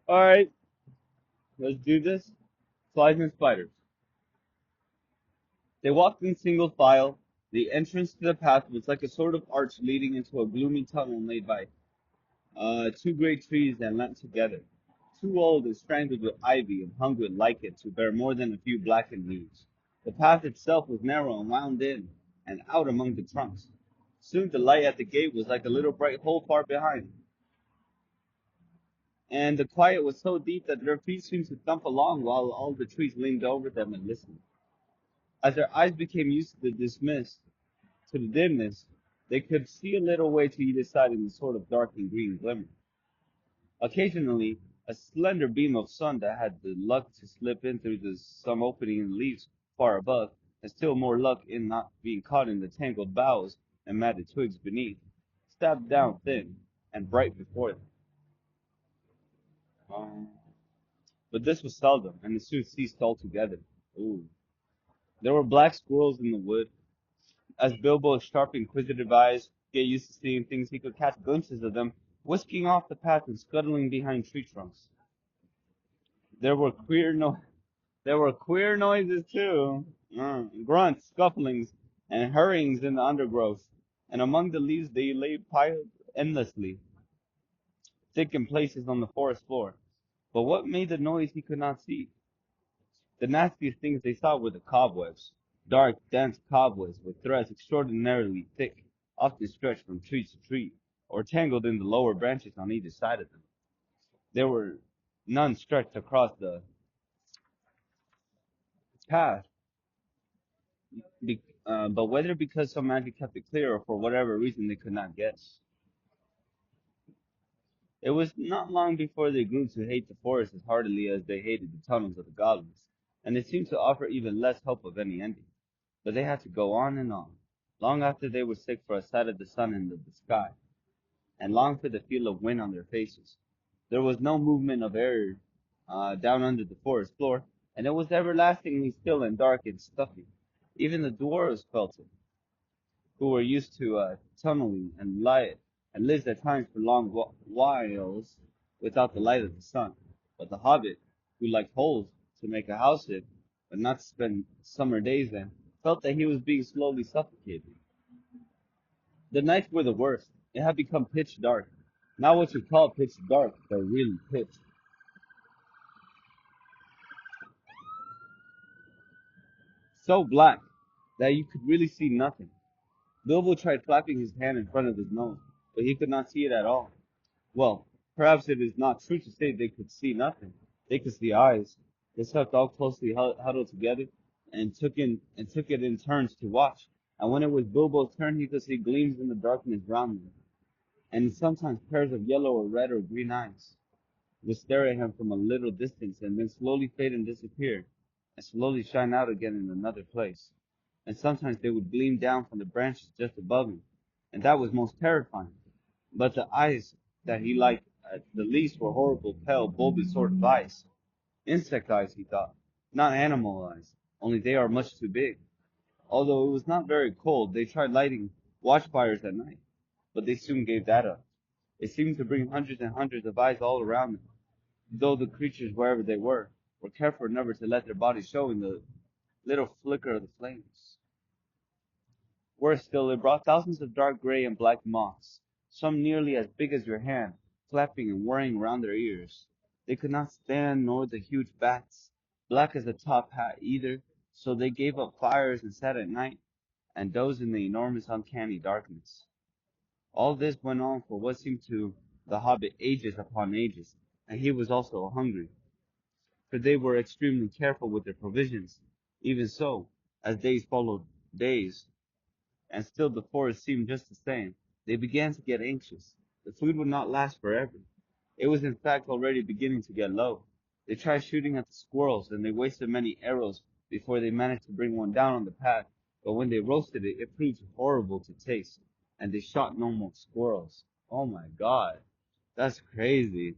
Alright, let's do this. Flies and spiders. They walked in single file. The entrance to the path was like a sort of arch leading into a gloomy tunnel made by two great trees that leant together, too old and strangled with ivy and hung with lichen to bear more than a few blackened leaves. The path itself was narrow and wound in and out among the trunks. Soon the light at the gate was like a little bright hole far behind, and the quiet was so deep that their feet seemed to thump along while all the trees leaned over them and listened. As their eyes became used to the dimness, they could see a little way to either side in a sort of dark and green glimmer. Occasionally, a slender beam of sun that had the luck to slip in through some opening in the leaves far above, and still more luck in not being caught in the tangled boughs and matted twigs beneath, stabbed down thin and bright before them. Um, but this was seldom, and it soon ceased altogether. Ooh. There were black squirrels in the wood. As Bilbo's sharp, inquisitive eyes get used to seeing things, he could catch glimpses of them whisking off the path and scuttling behind tree trunks. There were queer no There were queer noises too, grunts, scufflings, and hurryings in the undergrowth, and among the leaves they lay piled endlessly, thick in places on the forest floor. But what made the noise he could not see. The nastiest things they saw were the cobwebs, dark, dense cobwebs with threads extraordinarily thick, often stretched from tree to tree, or tangled in the lower branches on either side of them. There were none stretched across the path, but whether because some magic kept it clear or for whatever reason they could not guess. It was not long before they grew to hate the forest as heartily as they hated the tunnels of the goblins, and it seemed to offer even less hope of any ending. But they had to go on and on, long after they were sick for a sight of the sun and of the sky, and long for the feel of wind on their faces. There was no movement of air down under the forest floor, and it was everlastingly still and dark and stuffy. Even the dwarves felt it, who were used to tunneling and light and lived at times for long whiles without the light of the sun. But the hobbit, who liked holes to make a house in, but not to spend summer days in, felt that he was being slowly suffocated. The nights were the worst. It had become pitch dark. Not what you call pitch dark, but really pitch. So black that you could really see nothing. Bilbo tried flapping his hand in front of his nose, but he could not see it at all. Well, perhaps it is not true to say they could see nothing. They could see eyes. They slept all closely huddled together and took it in turns to watch. And when it was Bilbo's turn, he could see gleams in the darkness round them, and sometimes pairs of yellow or red or green eyes would stare at him from a little distance and then slowly fade and disappear, and slowly shine out again in another place. And sometimes they would gleam down from the branches just above him, and that was most terrifying. But the eyes that he liked the least were horrible, pale, bulbous sort of eyes. Insect eyes, he thought, not animal eyes, only they are much too big. Although it was not very cold, they tried lighting watchfires at night, but they soon gave that up. It seemed to bring hundreds and hundreds of eyes all around them, though the creatures, wherever they were careful never to let their bodies show in the little flicker of the flames. Worse still, it brought thousands of dark gray and black moths, some nearly as big as your hand, flapping and whirring around their ears. They could not stand nor the huge bats, black as a top hat either, so they gave up fires and sat at night and dozed in the enormous uncanny darkness. All this went on for what seemed to the hobbit ages upon ages, and he was also hungry, for they were extremely careful with their provisions. Even so, as days followed days, and still the forest seemed just the same, they began to get anxious. The food would not last forever. It was in fact already beginning to get low. They tried shooting at the squirrels, and they wasted many arrows before they managed to bring one down on the path, but when they roasted it, it proved horrible to taste, and they shot no more squirrels. Oh my god, that's crazy.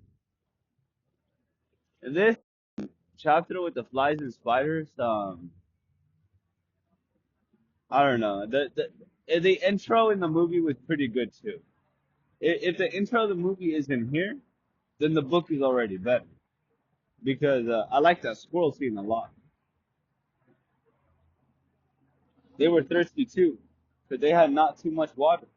This chapter with the flies and spiders, I don't know. The intro in the movie was pretty good too. If the intro of the movie is in here, then the book is already better. because I like that squirrel scene a lot. They were thirsty too, because they had not too much water.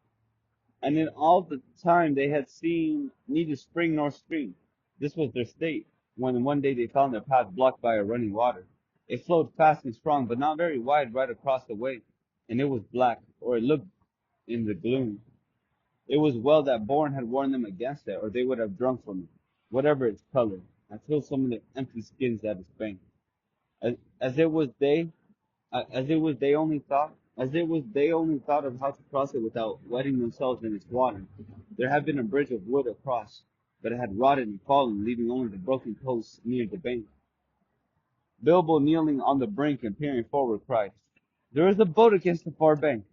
And in all the time they had seen neither spring nor stream. This was their state, when one day they found their path blocked by a running water. It flowed fast and strong, but not very wide right across the way, and it was black, or it looked in the gloom. It was well that Bourne had warned them against it, or they would have drunk from it, whatever its color, until some of the empty skins at its bank. As it was they, as it was they only thought of how to cross it without wetting themselves in its water. There had been a bridge of wood across, but it had rotted and fallen, leaving only the broken posts near the bank. Bilbo, kneeling on the brink and peering forward, cried, "There is a boat against the far bank.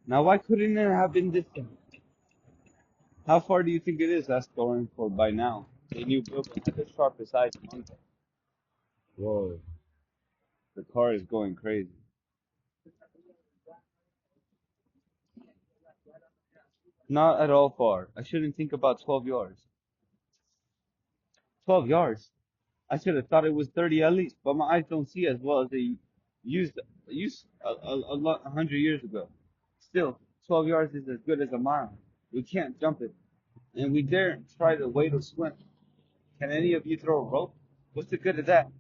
Now why couldn't it have been this time?" "How far do you think it is?" asked Thorin, for by now they knew Bilbo had the sharpest eyes among them. Whoa, the car is going crazy. Not at all far. I shouldn't think about 12 yards. 12 yards? I should have thought it was 30 at least, but my eyes don't see as well as they used a hundred years ago. Still, 12 yards is as good as a mile. We can't jump it, and we daren't try to wade or swim. Can any of you throw a rope? What's the good of that?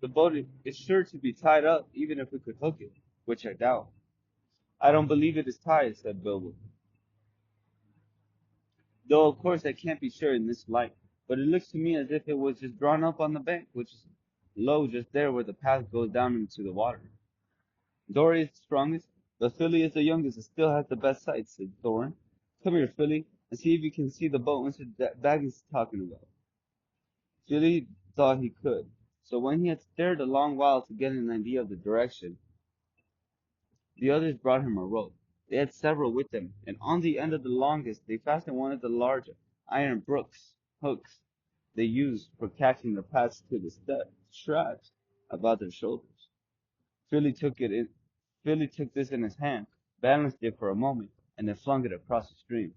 The boat is sure to be tied up, even if we could hook it, which I doubt. I don't believe it is tied, said Bilbo. Though of course I can't be sure in this light, but it looks to me as if it was just drawn up on the bank, which is low just there where the path goes down into the water. Dory is the strongest, but Philly is the youngest and still has the best sight, said Thorin. Come here, Philly, and see if you can see the boat Mr. Baggins is talking about. Philly thought he could, so when he had stared a long while to get an idea of the direction, the others brought him a rope. They had several with them, and on the end of the longest they fastened one of the large iron hooks they used for catching the pats to the straps about their shoulders. Philly took it in, Philly took this in his hand, balanced it for a moment, and then flung it across the stream.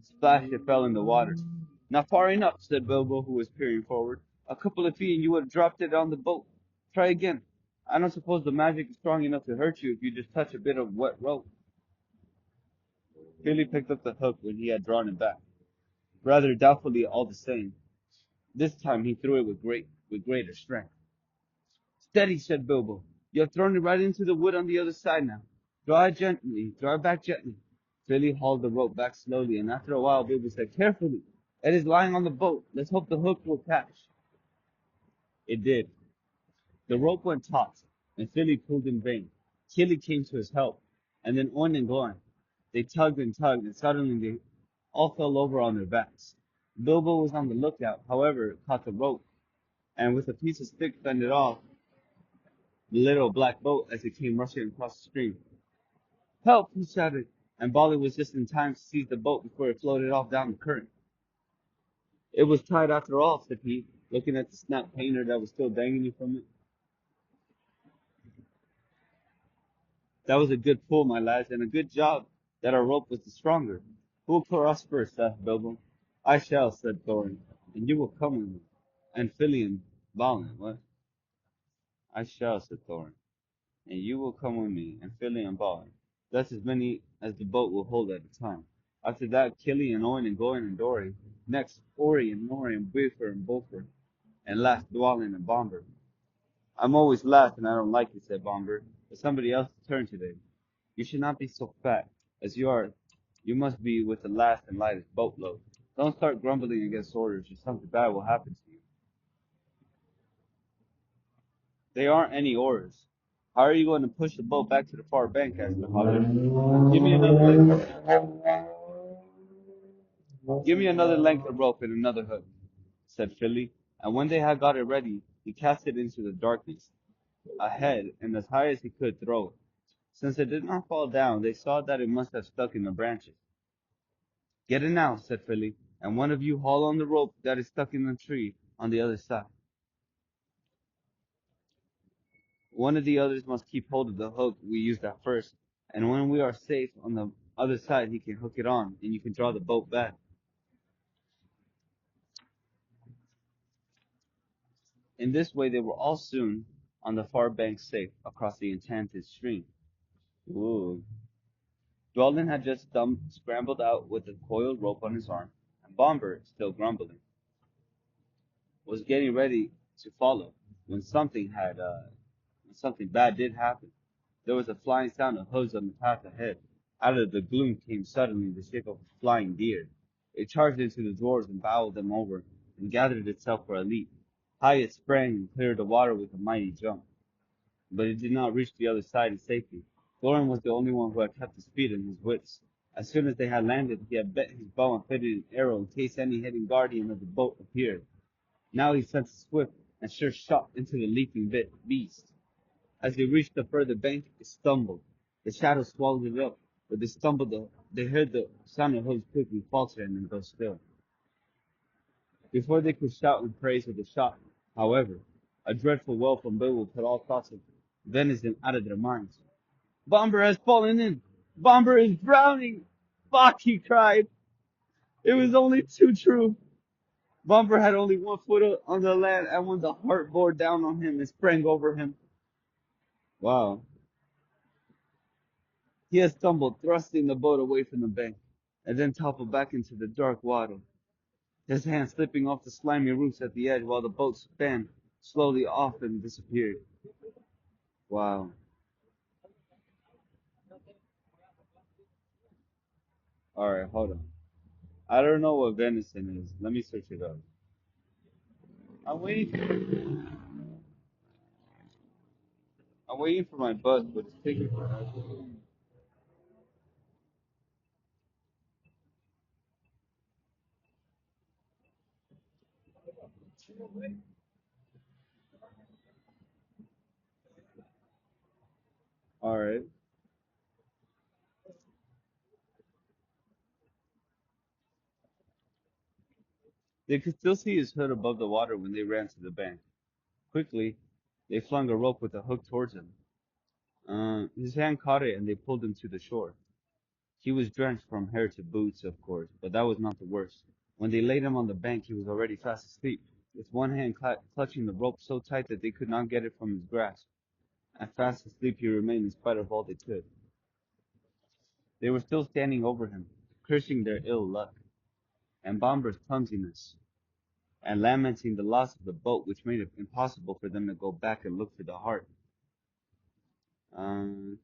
Splash! It fell in the water. Not far enough, said Bilbo, who was peering forward. A couple of feet and you would have dropped it on the boat. Try again. I don't suppose the magic is strong enough to hurt you if you just touch a bit of wet rope. Philly picked up the hook when he had drawn it back, rather doubtfully all the same. This time he threw it with greater strength. Steady, said Bilbo. You have thrown it right into the wood on the other side now. Draw it back gently. Philly hauled the rope back slowly, and after a while Bilbo said, carefully, it is lying on the boat. Let's hope the hook will catch. It did. The rope went taut, and Philly pulled in vain. Killy came to his help, and then Oin and Gloin. They tugged, and suddenly they all fell over on their backs. Bilbo was on the lookout, however, caught the rope, and with a piece of stick fended off the little black boat as it came rushing across the stream. Help! He shouted, and Bolly was just in time to seize the boat before it floated off down the current. It was tied after all, said he, looking at the snap painter that was still dangling from it. That was a good pull, my lads, and a good job that our rope was the stronger. Who will cross first? Asked Bilbo. I shall, said Thorin, and you will come with me. And Philly and Balin, what? I shall, said Thorin, and you will come with me, and Philly and Balin. That's as many as the boat will hold at a time. After that, Killy and Oin and Goin and Dory. Next, Ori and Nori and Bifur and Bolfer. And last, Dwalin and Bomber. I'm always last, and I don't like it, said Bomber. It's somebody else's turn today. You should not be so fat. As you are, you must be with the last and lightest boatload. Don't start grumbling against orders, or something bad will happen to you. They aren't any oars. How are you going to push the boat back to the far bank? Asked the hobbit. Give me another length of rope and another hook, said Philly. And when they had got it ready, he cast it into the darkness ahead and as high as he could throw it. Since it did not fall down, they saw that it must have stuck in the branches. Get it now, said Philly, and one of you haul on the rope that is stuck in the tree on the other side. One of the others must keep hold of the hook we used at first, and when we are safe on the other side, he can hook it on, and you can draw the boat back. In this way, they were all soon on the far bank safe across the enchanted stream. Ooh. Dwalin had just scrambled out with a coiled rope on his arm, and Bomber, still grumbling, was getting ready to follow when something bad did happen. There was a flying sound of hooves on the path ahead. Out of the gloom came suddenly the shape of a flying deer. It charged into the dwarves and bowled them over, and gathered itself for a leap. High it sprang and cleared the water with a mighty jump, but it did not reach the other side in safety. Thorin was the only one who had kept his feet and his wits. As soon as they had landed, he had bent his bow and fitted an arrow in case any hidden guardian of the boat appeared. Now he sent a swift and sure shot into the leaping beast. As they reached the further bank, it stumbled. The shadow swallowed it up. But they heard the sound of hooves quickly falter and then go still. Before they could shout in praise of the shot, however, a dreadful wail from Bilbo put all thoughts of venison out of their minds. Bomber has fallen in! Bomber is drowning! Fuck, he cried. It was only too true. Bomber had only 1 foot on the land, and when the heart bore down on him and sprang over him. Wow. He had stumbled, thrusting the boat away from the bank, and then toppled back into the dark water, his hand slipping off the slimy roots at the edge while the boat span slowly off and disappeared. Wow. Alright, hold on. I don't know what venison is. Let me search it up. I'm waiting. I'm waiting for my bus, but it's taking forever. Alright. They could still see his hood above the water when they ran to the bank. Quickly, they flung a rope with a hook towards him. His hand caught it and they pulled him to the shore. He was drenched from hair to boots, of course, but that was not the worst. When they laid him on the bank, he was already fast asleep, with one hand clutching the rope so tight that they could not get it from his grasp. And fast asleep he remained in spite of all they could. They were still standing over him, cursing their ill luck, and Bomber's clumsiness, and lamenting the loss of the boat, which made it impossible for them to go back and look for the heart. Um,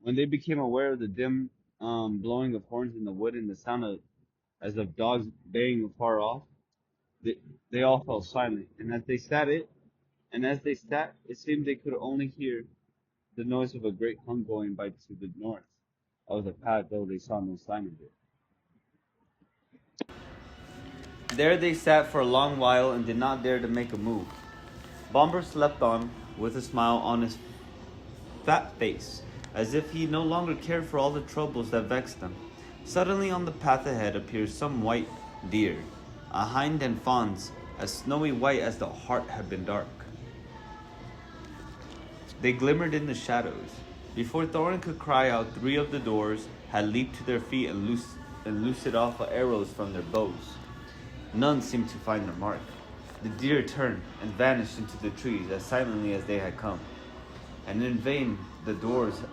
when they became aware of the dim blowing of horns in the wood and the sound as of dogs baying afar off, they, they all fell silent. And as they sat, it seemed they could only hear the noise of a great hunt going by to the north of the path, though they saw no sign of it. There they sat for a long while and did not dare to make a move. Bomber slept on with a smile on his fat face, as if he no longer cared for all the troubles that vexed them. Suddenly on the path ahead appeared some white deer, a hind and fawns, as snowy white as the heart had been dark. They glimmered in the shadows. Before Thorin could cry out, 3 of the dwarves had leaped to their feet and loosed off arrows from their bows. None seemed to find their mark. The deer turned and vanished into the trees as silently as they had come. And in vain the dwarves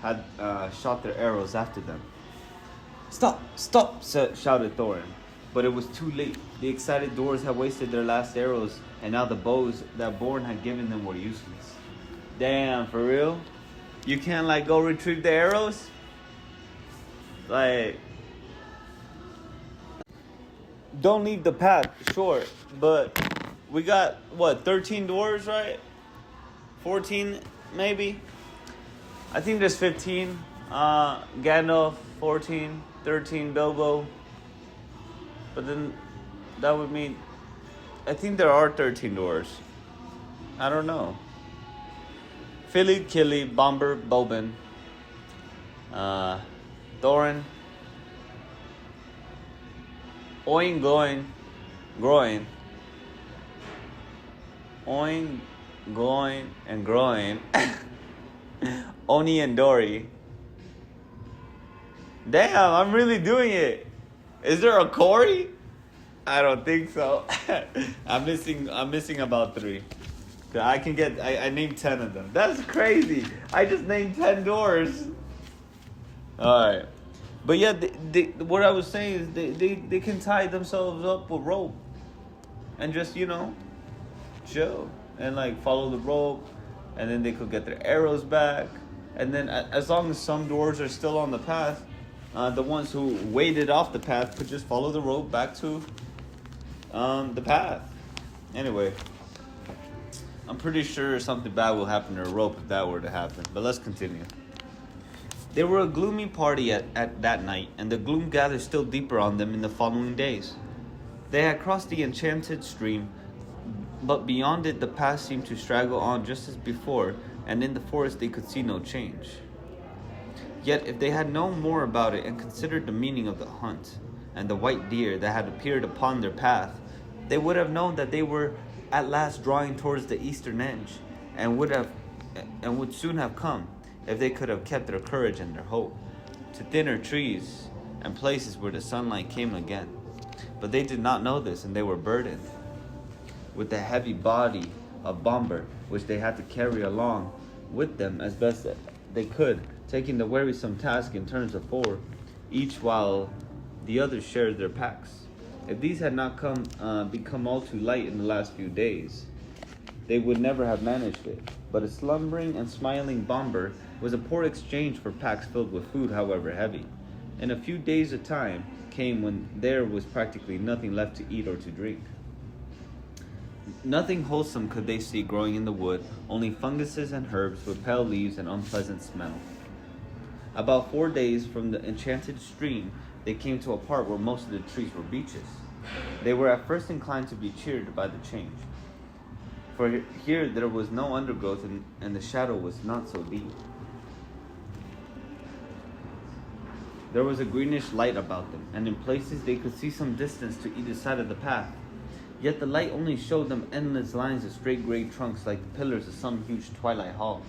had shot their arrows after them. "Stop! Stop!" shouted Thorin. But it was too late. The excited dwarves had wasted their last arrows, and now the bows that Born had given them were useless. Damn, for real? You can't, like, go retrieve the arrows? Like, don't leave the path, sure, but we got, what, 13 dwarves, right? 14, maybe? I think there's 15. Gandalf, 14, 13, Bilbo. But then that would mean, I think there are 13 dwarves. I don't know. Philly, Killy, Bomber, Bobin, Thorin, Oin, Groin, Oin, Gloin, and Groin, Oni and Dory. Damn, I'm really doing it. Is there a Corey? I don't think so. I'm missing about 3. I named 10 of them. That's crazy. I just named 10 doors. Alright. But yeah, what I was saying is they can tie themselves up with rope and just, chill and like follow the rope, and then they could get their arrows back. And then as long as some doors are still on the path, the ones who waded off the path could just follow the rope back to the path. Anyway, I'm pretty sure something bad will happen to a rope if that were to happen. But let's continue. They were a gloomy party at that night, and the gloom gathered still deeper on them in the following days. They had crossed the enchanted stream, but beyond it the path seemed to straggle on just as before, and in the forest they could see no change. Yet if they had known more about it and considered the meaning of the hunt, and the white deer that had appeared upon their path, they would have known that they were at last drawing towards the eastern edge, and would soon have come, if they could have kept their courage and their hope, to thinner trees and places where the sunlight came again. But they did not know this, and they were burdened with the heavy body of Bomber, which they had to carry along with them as best they could, taking the wearisome task in turns of 4, each while the others shared their packs. If these had not become all too light in the last few days, they would never have managed it. But a slumbering and smiling Bomber was a poor exchange for packs filled with food, however heavy. In a few days a time came when there was practically nothing left to eat or to drink. Nothing wholesome could they see growing in the wood, only funguses and herbs with pale leaves and unpleasant smell. About 4 days from the enchanted stream, they came to a part where most of the trees were beeches. They were at first inclined to be cheered by the change, for here there was no undergrowth and the shadow was not so deep. There was a greenish light about them, and in places they could see some distance to either side of the path. Yet the light only showed them endless lines of straight gray trunks like the pillars of some huge twilight hall.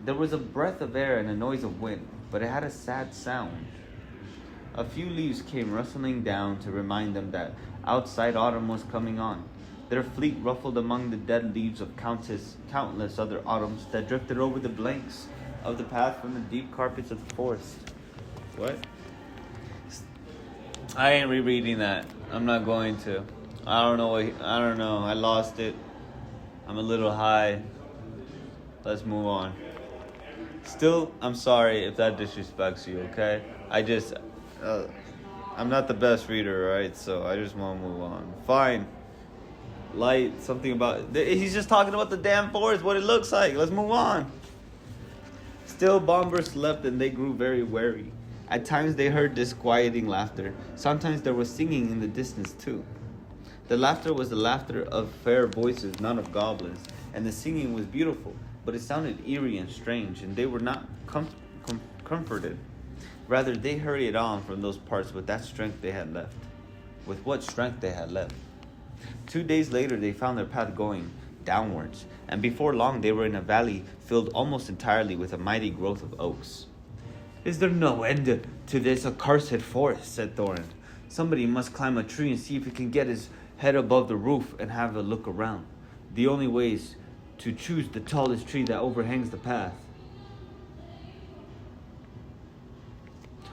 There was a breath of air and a noise of wind, but it had a sad sound. A few leaves came rustling down to remind them that outside autumn was coming on. Their fleet ruffled among the dead leaves of countless other autumns that drifted over the blanks of the path from the deep carpets of the forest. What? I ain't rereading that. I'm not going to. I don't know. I lost it. I'm a little high. Let's move on. Still, I'm sorry if that disrespects you, okay? I'm not the best reader, right? So I just want to move on. Fine. Light, something about... He's just talking about the damn forest, what it looks like. Let's move on. Still, Bomber slept and they grew very wary. At times they heard disquieting laughter. Sometimes there was singing in the distance too. The laughter was the laughter of fair voices, not of goblins, and the singing was beautiful, but it sounded eerie and strange, and they were not comforted. Rather, they hurried on from those parts with that strength they had left. With what strength they had left. 2 days later, they found their path going downwards, and before long they were in a valley filled almost entirely with a mighty growth of oaks. "Is there no end to this accursed forest?" said Thorin. "Somebody must climb a tree and see if he can get his head above the roof and have a look around. The only way is to choose the tallest tree that overhangs the path."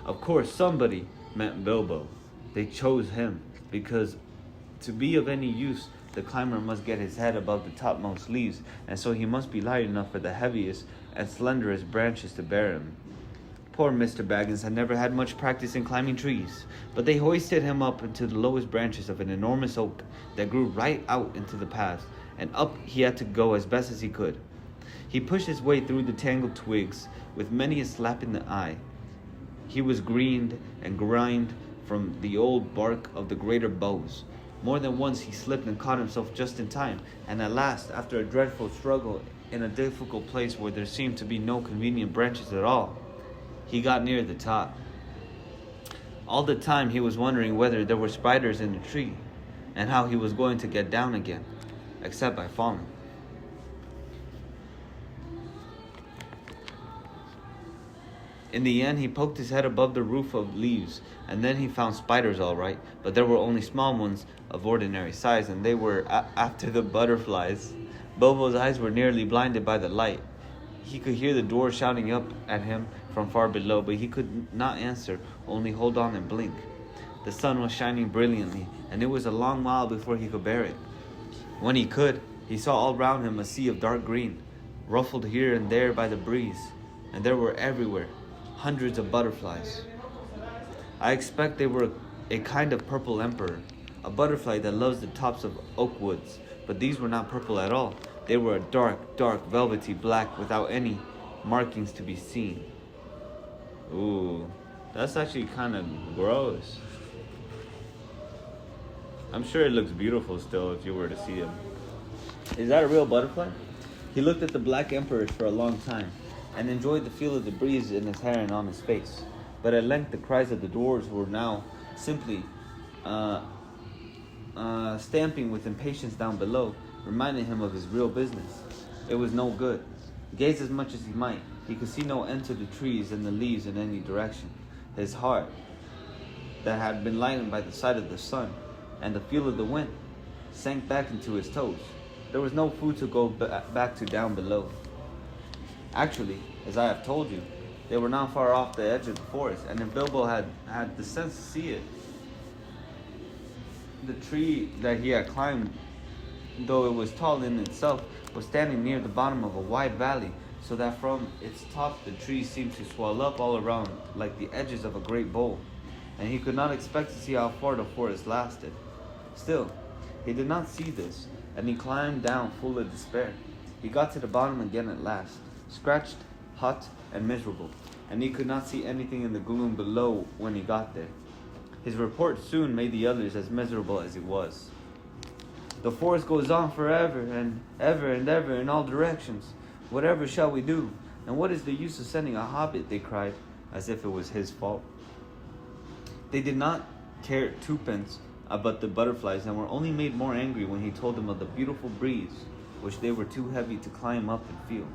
Of course, somebody meant Bilbo. They chose him because to be of any use, the climber must get his head above the topmost leaves, and so he must be light enough for the heaviest and slenderest branches to bear him. Poor Mr. Baggins had never had much practice in climbing trees, but they hoisted him up into the lowest branches of an enormous oak that grew right out into the path, and up he had to go as best as he could. He pushed his way through the tangled twigs with many a slap in the eye. He was greened and grimed from the old bark of the greater boughs. More than once he slipped and caught himself just in time, and at last, after a dreadful struggle in a difficult place where there seemed to be no convenient branches at all, he got near the top. All the time he was wondering whether there were spiders in the tree, and how he was going to get down again, except by falling. In the end, he poked his head above the roof of leaves, and then he found spiders all right, but there were only small ones of ordinary size, and they were after the butterflies. Bobo's eyes were nearly blinded by the light. He could hear the door shouting up at him from far below, but he could not answer, only hold on and blink. The sun was shining brilliantly, and it was a long while before he could bear it. When he could, he saw all round him a sea of dark green, ruffled here and there by the breeze, and there were everywhere hundreds of butterflies. I expect they were a kind of purple emperor, a butterfly that loves the tops of oak woods, but these were not purple at all. They were a dark, dark, velvety black without any markings to be seen. Ooh, that's actually kind of gross. I'm sure it looks beautiful still if you were to see him. Is that a real butterfly? He looked at the black emperors for a long time and enjoyed the feel of the breeze in his hair and on his face. But at length the cries of the dwarves were now simply stamping with impatience down below, reminded him of his real business. It was no good. Gaze as much as he might, he could see no end to the trees and the leaves in any direction. His heart, that had been lightened by the sight of the sun and the feel of the wind, sank back into his toes. There was no food to go back to down below. Actually, as I have told you, they were not far off the edge of the forest, and if Bilbo had the sense to see it, the tree that he had climbed, though it was tall in itself, was standing near the bottom of a wide valley, so that from its top the trees seemed to swell up all around like the edges of a great bowl, and he could not expect to see how far the forest lasted. Still, he did not see this, and he climbed down full of despair. He got to the bottom again at last, scratched, hot, and miserable, and he could not see anything in the gloom below when he got there. His report soon made the others as miserable as he was. The forest goes on forever and ever and ever in all directions. Whatever shall we do? And what is the use of sending a hobbit? They cried, as if it was his fault. They did not care twopence about the butterflies and were only made more angry when he told them of the beautiful breeze, which they were too heavy to climb up and feel.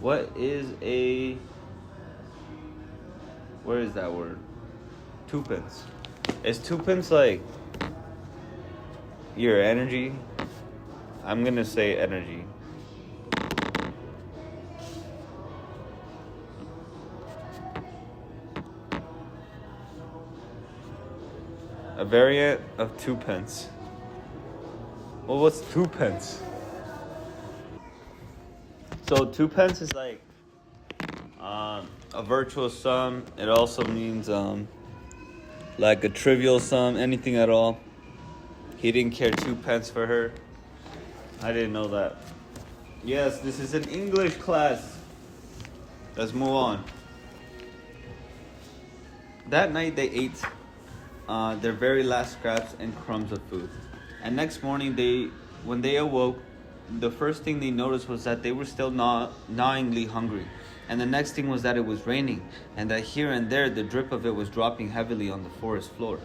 What is a... Where is that word? Twopence. Is twopence like your energy? I'm gonna say energy. A variant of twopence. Well, what's twopence? So twopence is like a virtual sum. It also means like a trivial sum, anything at all. He didn't care twopence for her. I didn't know that. Yes, this is an English class. Let's move on. That night they ate their very last scraps and crumbs of food. And next morning, when they awoke, the first thing they noticed was that they were still gnawingly hungry. And the next thing was that it was raining, and that here and there the drip of it was dropping heavily on the forest floor.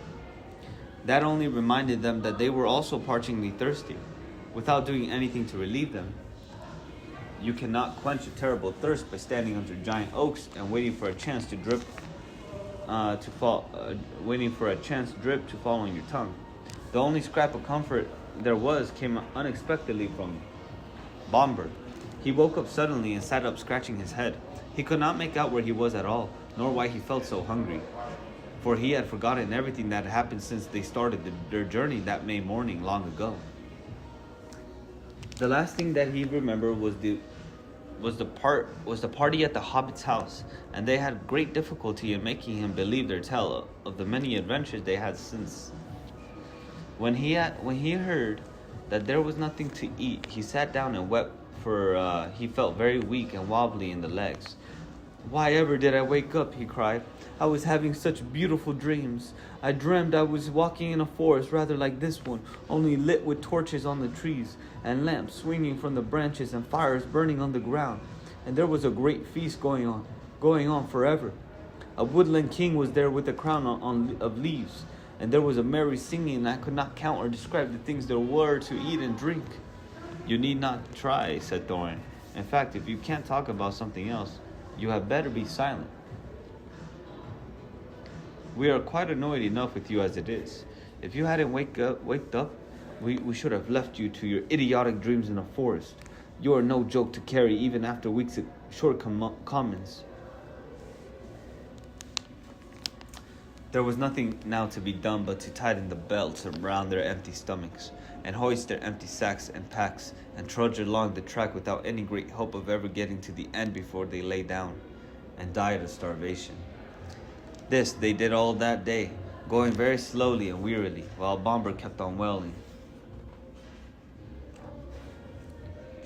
That only reminded them that they were also parchingly thirsty, without doing anything to relieve them. You cannot quench a terrible thirst by standing under giant oaks and waiting for a chance to drip to fall on your tongue. The only scrap of comfort there was came unexpectedly from Bomber. He woke up suddenly and sat up scratching his head. He could not make out where he was at all, nor why he felt so hungry, for he had forgotten everything that had happened since they started their journey that May morning long ago. The last thing that he remembered was the party at the Hobbit's house, and they had great difficulty in making him believe their tale of the many adventures they had since. When he heard that there was nothing to eat, he sat down and wept, for he felt very weak and wobbly in the legs. "Why ever did I wake up?" he cried. "I was having such beautiful dreams. I dreamed I was walking in a forest rather like this one, only lit with torches on the trees, and lamps swinging from the branches, and fires burning on the ground. And there was a great feast going on forever. A woodland king was there with a crown of leaves, and there was a merry singing, and I could not count or describe the things there were to eat and drink." "You need not try," said Thorin. "In fact, if you can't talk about something else, You had better be silent. We are quite annoyed enough with you as it is. If you hadn't waked up, we should have left you to your idiotic dreams in the forest. You are no joke to carry even after weeks of shortcomings. There was nothing now to be done but to tighten the belts around their empty stomachs, and hoist their empty sacks and packs, and trudge along the track without any great hope of ever getting to the end before they lay down and died of starvation. This they did all that day, going very slowly and wearily, while Bomber kept on wailing,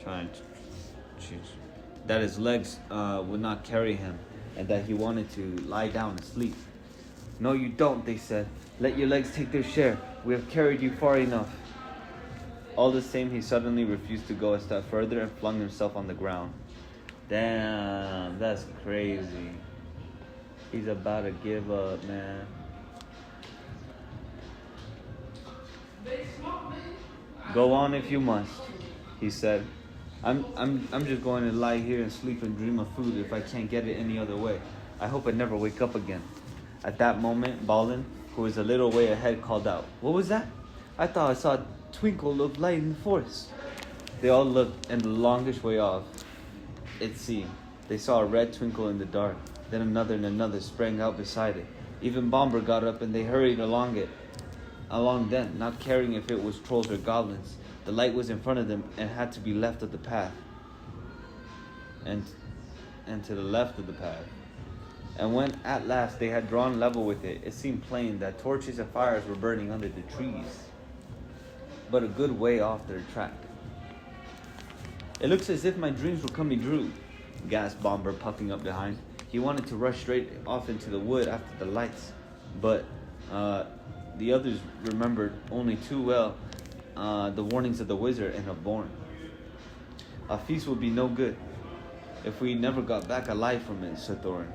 trying to choose that his legs would not carry him, and that he wanted to lie down and sleep. No, you don't, they said. Let your legs take their share. We have carried you far enough. All the same, he suddenly refused to go a step further and flung himself on the ground. Damn, that's crazy. He's about to give up, man. Go on if you must, he said. I'm just going to lie here and sleep and dream of food if I can't get it any other way. I hope I never wake up again. At that moment, Balin, who was a little way ahead, called out, "What was that? I thought I saw a twinkle of light in the forest." They all looked, and the longest way off, it seemed, they saw a red twinkle in the dark. Then another and another sprang out beside it. Even Bomber got up, and they hurried along then, not caring if it was trolls or goblins. The light was in front of them and had to be left of the path. And to the left of the path. And when at last they had drawn level with it, it seemed plain that torches and fires were burning under the trees, but a good way off their track. "It looks as if my dreams were coming true," gasped Bomber, puffing up behind. He wanted to rush straight off into the wood after the lights, but the others remembered only too well the warnings of the wizard and of Born. "A feast would be no good if we never got back alive from it," said Thorin.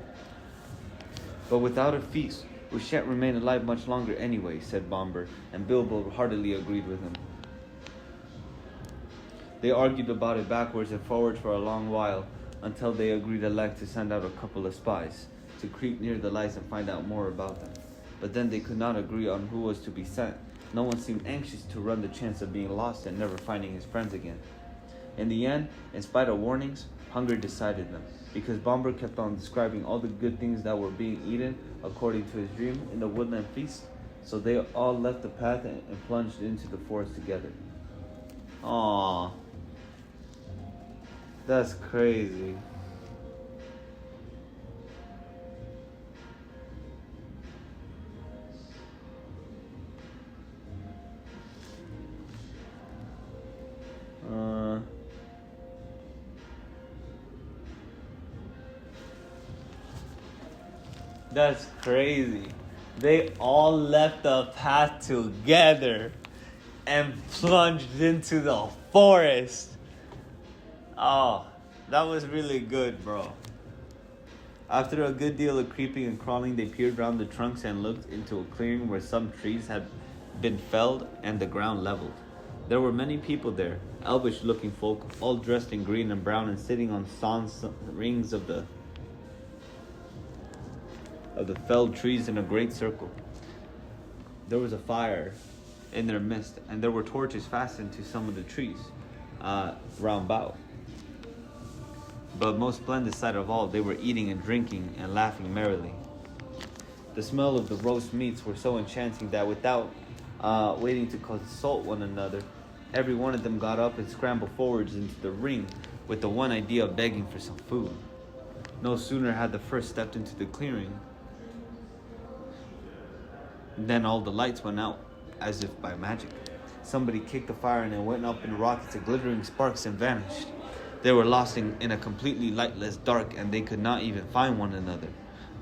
"But without a feast, we shan't remain alive much longer anyway," said Bomber, and Bilbo heartily agreed with him. They argued about it backwards and forwards for a long while, until they agreed at length to send out a couple of spies, to creep near the lights and find out more about them. But then they could not agree on who was to be sent. No one seemed anxious to run the chance of being lost and never finding his friends again. In the end, in spite of warnings, hunger decided them, because Bomber kept on describing all the good things that were being eaten according to his dream in the woodland feast. So they all left the path and plunged into the forest together. Aww. That's crazy. That's crazy. They all left the path together and plunged into the forest. Oh, that was really good, bro. After a good deal of creeping and crawling, they peered round the trunks and looked into a clearing where some trees had been felled and the ground leveled. There were many people there, elvish-looking folk, all dressed in green and brown and sitting on rings of the felled trees in a great circle. There was a fire in their midst, and there were torches fastened to some of the trees round about. But most splendid sight of all, they were eating and drinking and laughing merrily. The smell of the roast meats were so enchanting that without waiting to consult one another, every one of them got up and scrambled forwards into the ring with the one idea of begging for some food. No sooner had the first stepped into the clearing than all the lights went out as if by magic. Somebody kicked the fire and it went up in rockets of glittering sparks and vanished. They were lost in a completely lightless dark, and they could not even find one another.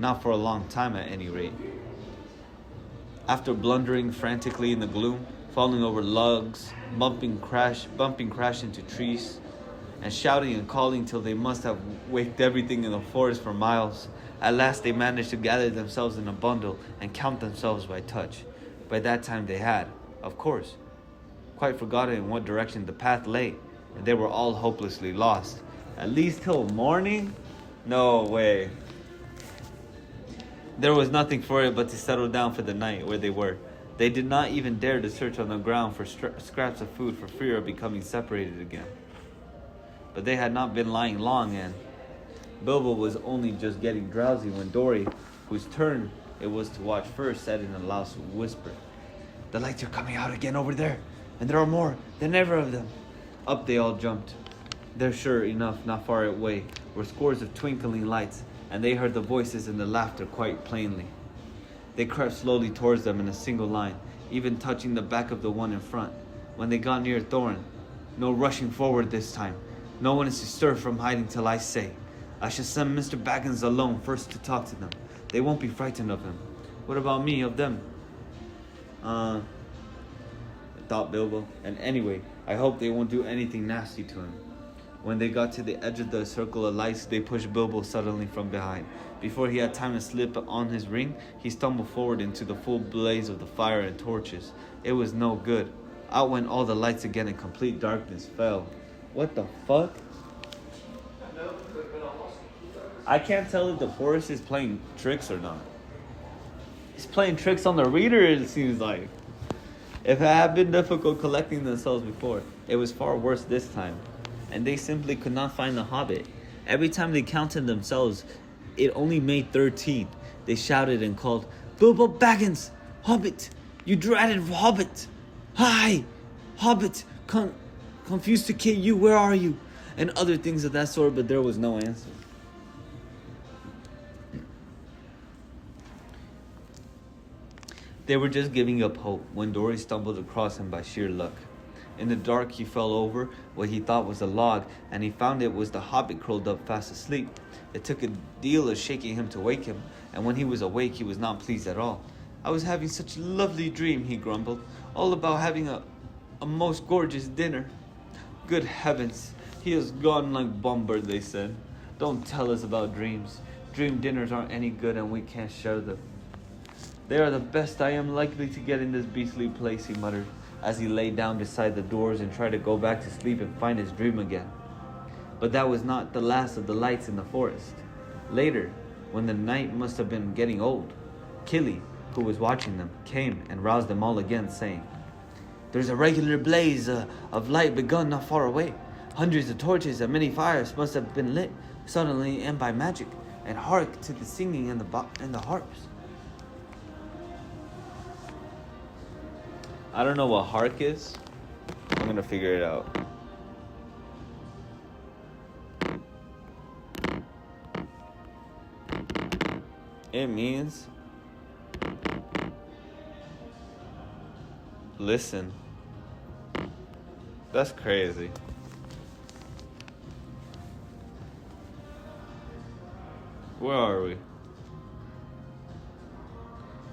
Not for a long time at any rate. After blundering frantically in the gloom, falling over logs, bumping crash into trees, and shouting and calling till they must have waked everything in the forest for miles, at last they managed to gather themselves in a bundle and count themselves by touch. By that time they had, of course, quite forgotten in what direction the path lay, and they were all hopelessly lost. At least till morning? No way. There was nothing for it but to settle down for the night where they were. They did not even dare to search on the ground for scraps of food for fear of becoming separated again. But they had not been lying long, and Bilbo was only just getting drowsy when Dory, whose turn it was to watch first, said in a loud whisper, "The lights are coming out again over there, and there are more than ever of them." Up they all jumped. There, sure enough, not far away, were scores of twinkling lights, and they heard the voices and the laughter quite plainly. They crept slowly towards them in a single line, even touching the back of the one in front. When they got near Thorin, "No rushing forward this time. No one is to stir from hiding till I say. I shall send Mr. Baggins alone first to talk to them. They won't be frightened of him. What about me, of them?" Thought Bilbo. "And anyway, I hope they won't do anything nasty to him." When they got to the edge of the circle of lights, they pushed Bilbo suddenly from behind. Before he had time to slip on his ring, he stumbled forward into the full blaze of the fire and torches. It was no good. Out went all the lights again and complete darkness fell. What the fuck? I can't tell if the forest is playing tricks or not. He's playing tricks on the reader, it seems like. If it had been difficult collecting themselves before, it was far worse this time. And they simply could not find the hobbit. Every time they counted themselves, it only made 13. They shouted and called, "Bilbo Baggins! Hobbit! You dreaded hobbit! Hi! Hobbit! Confused to kill you, where are you?" And other things of that sort, but there was no answer. They were just giving up hope when Dory stumbled across him by sheer luck. In the dark, he fell over what he thought was a log, and he found it was the hobbit curled up fast asleep. It took a deal of shaking him to wake him, and when he was awake, he was not pleased at all. "I was having such a lovely dream," he grumbled, "all about having a most gorgeous dinner. Good heavens, he is gone like Bombard," they said. "Don't tell us about dreams. Dream dinners aren't any good, and we can't share them. They are the best I am likely to get in this beastly place," he muttered, as he lay down beside the doors and tried to go back to sleep and find his dream again. But that was not the last of the lights in the forest. Later, when the night must have been getting old, Killy, who was watching them, came and roused them all again, saying, "There's a regular blaze of light begun not far away. Hundreds of torches and many fires must have been lit suddenly and by magic, and hark to the singing and the harps." I don't know what hark is. I'm gonna figure it out. It means listen. That's crazy. Where are we?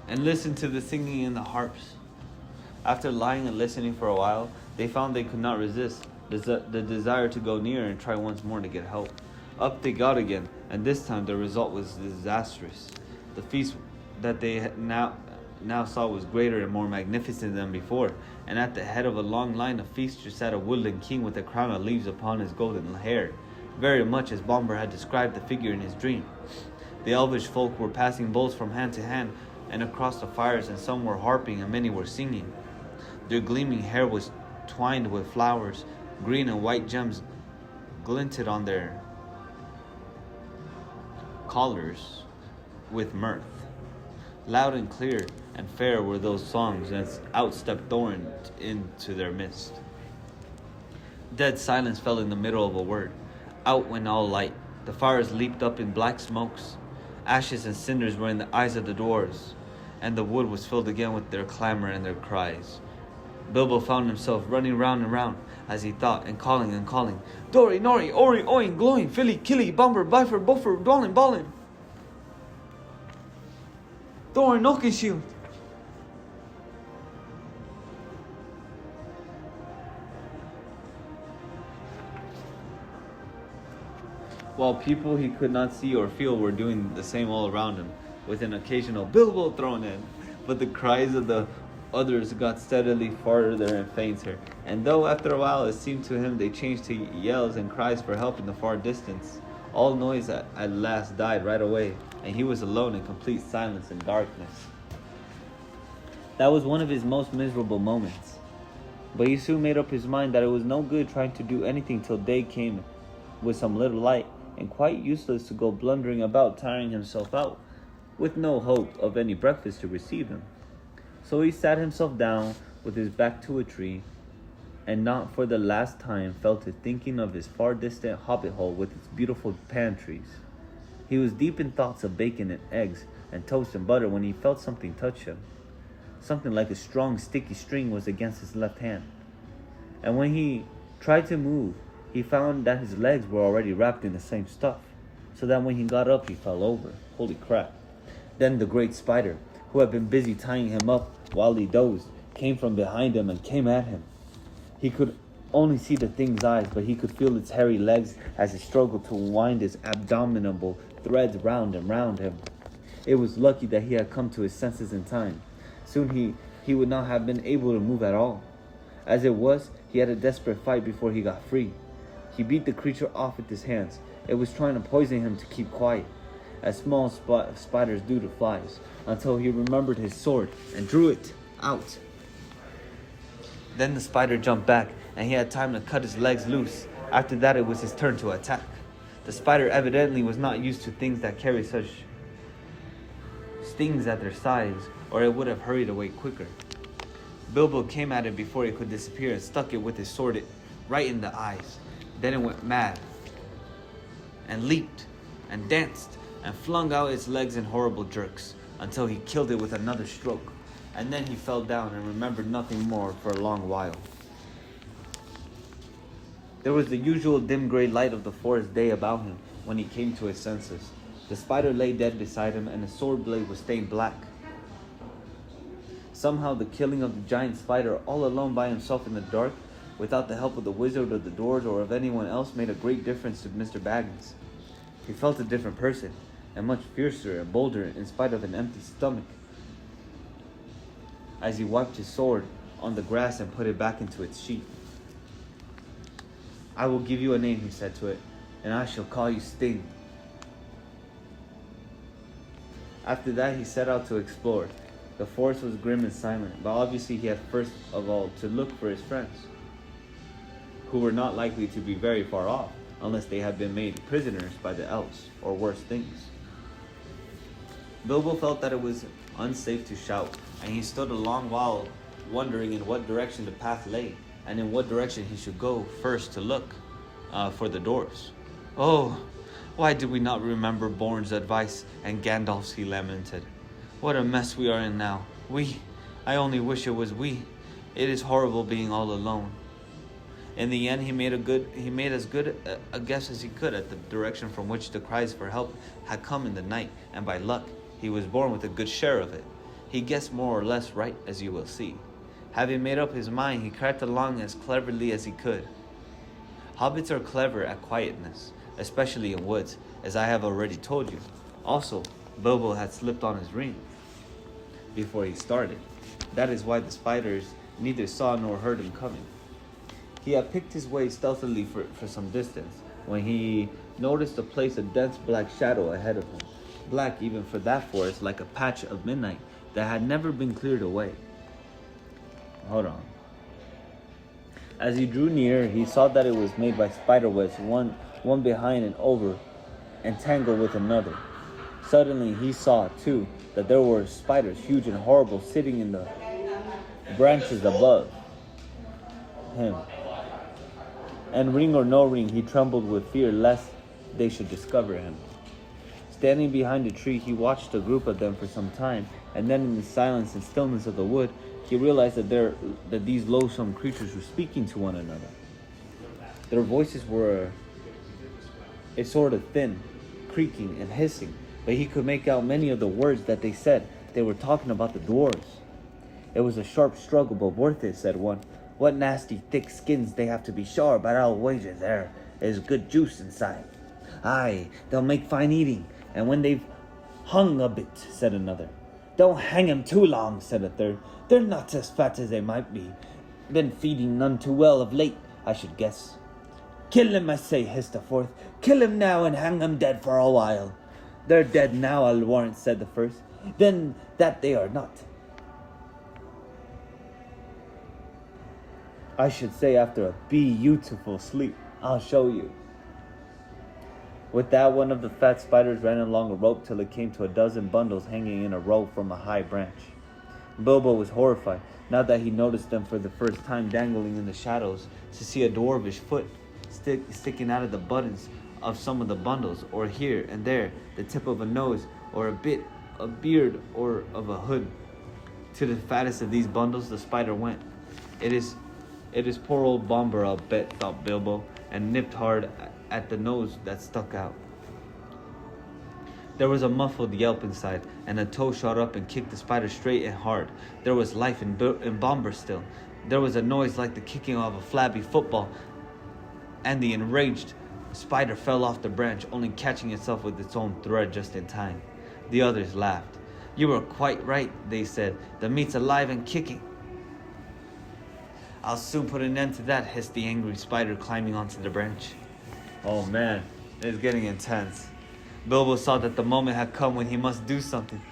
And listen to the singing and the harps. After lying and listening for a while, they found they could not resist the desire to go near and try once more to get help. Up they got again, and this time the result was disastrous. The feast that they now saw was greater and more magnificent than before, and at the head of a long line of feasters sat a woodland king with a crown of leaves upon his golden hair, very much as Bombard had described the figure in his dream. The elvish folk were passing bowls from hand to hand and across the fires, and some were harping and many were singing. Their gleaming hair was twined with flowers. Green and white gems glinted on their collars with mirth. Loud and clear and fair were those songs, and out stepped Thorin into their midst. Dead silence fell in the middle of a word. Out went all light. The fires leaped up in black smokes. Ashes and cinders were in the eyes of the dwarves, and the wood was filled again with their clamor and their cries. Bilbo found himself running round and round as he thought, and calling, "Dory, Nori, Ori, Oin, Gloin, Filly, Killy, Bombard, Biford, Boffer, Dwalin, Ballin, Thorin, Oakenshield." While people he could not see or feel were doing the same all around him, with an occasional "Bilbo" thrown in. But the cries of the others got steadily farther and fainter, and though after a while it seemed to him they changed to yells and cries for help in the far distance, All noise at last died right away, and he was alone in complete silence and darkness. That was one of his most miserable moments. But he soon made up his mind that it was no good trying to do anything till day came with some little light, and quite useless to go blundering about tiring himself out, with no hope of any breakfast to receive him. So he sat himself down with his back to a tree, and not for the last time fell to thinking of his far distant hobbit hole with its beautiful pantries. He was deep in thoughts of bacon and eggs and toast and butter when he felt something touch him. Something like a strong sticky string was against his left hand. And when he tried to move, he found that his legs were already wrapped in the same stuff, so that when he got up he fell over. Holy crap. Then the great spider, who had been busy tying him up while he dozed, came from behind him and came at him. He could only see the thing's eyes, but he could feel its hairy legs as it struggled to wind its abominable threads round and round him. It was lucky that he had come to his senses in time. Soon he would not have been able to move at all. As it was, he had a desperate fight before he got free. He beat the creature off with his hands. It was trying to poison him to keep quiet, as small spiders do to flies, until he remembered his sword and drew it out. Then the spider jumped back, and he had time to cut his legs loose. After that, it was his turn to attack. The spider evidently was not used to things that carry such stings at their sides, or it would have hurried away quicker. Bilbo came at it before it could disappear and stuck it with his sword right in the eyes. Then it went mad, and leaped, and danced, and flung out its legs in horrible jerks, until he killed it with another stroke. And then he fell down and remembered nothing more for a long while. There was the usual dim gray light of the forest day about him when he came to his senses. The spider lay dead beside him, and his sword blade was stained black. Somehow the killing of the giant spider all alone by himself in the dark, without the help of the wizard or the dwarves or of anyone else, made a great difference to Mr. Baggins. He felt a different person, and much fiercer and bolder in spite of an empty stomach, as he wiped his sword on the grass and put it back into its sheath. "I will give you a name," he said to it, "and I shall call you Sting." After that he set out to explore. The forest was grim and silent, but obviously he had first of all to look for his friends, who were not likely to be very far off, unless they had been made prisoners by the elves, or worse things. Bilbo felt that it was unsafe to shout, and he stood a long while wondering in what direction the path lay, and in what direction he should go first to look for the dwarves. "Oh, why did we not remember Born's advice and Gandalf's?" he lamented. "What a mess we are in now. I only wish it was we. It is horrible being all alone." In the end, he made as good a guess as he could at the direction from which the cries for help had come in the night, and by luck, he was born with a good share of it. He guessed more or less right, as you will see. Having made up his mind, he crept along as cleverly as he could. Hobbits are clever at quietness, especially in woods, as I have already told you. Also, Bilbo had slipped on his ring before he started. That is why the spiders neither saw nor heard him coming. He had picked his way stealthily for some distance when he noticed a place of dense black shadow ahead of him. Black even for that forest, like a patch of midnight that had never been cleared away. Hold on. As he drew near, he saw that it was made by spider webs, one behind and over, entangled with another. Suddenly he saw, too, that there were spiders, huge and horrible, sitting in the branches above him. And ring or no ring, he trembled with fear lest they should discover him. Standing behind a tree, he watched a group of them for some time, and then in the silence and stillness of the wood, he realized that these loathsome creatures were speaking to one another. Their voices were a sort of thin, creaking and hissing, but he could make out many of the words that they said. They were talking about the dwarves. "It was a sharp struggle, but worth it," said one. "What nasty thick skins they have to be sure, but I'll wager there is good juice inside." "Aye, they'll make fine eating, and when they've hung a bit," said another. "Don't hang 'em too long," said a third. "They're not as fat as they might be. Been feeding none too well of late, I should guess." Kill him, I say, hissed the fourth. Kill him now and hang him dead for a while. They're dead now, I'll warrant, said the first. Then that they are not. I should say after a beautiful sleep. I'll show you. With that, one of the fat spiders ran along a rope till it came to a dozen bundles hanging in a row from a high branch. Bilbo was horrified, now that he noticed them for the first time dangling in the shadows, to see a dwarvish foot sticking out of the buttons of some of the bundles, or here and there the tip of a nose, or a bit of beard, or of a hood. To the fattest of these bundles the spider went. It is poor old Bomber, I'll bet, thought Bilbo, and nipped hard at the nose that stuck out. There was a muffled yelp inside, and a toe shot up and kicked the spider straight and hard. There was life in Bomber still. There was a noise like the kicking of a flabby football, and the enraged spider fell off the branch, only catching itself with its own thread just in time. The others laughed. You were quite right, they said. The meat's alive and kicking. I'll soon put an end to that, hissed the angry spider, climbing onto the branch. Oh man, it's getting intense. Bilbo saw that the moment had come when he must do something.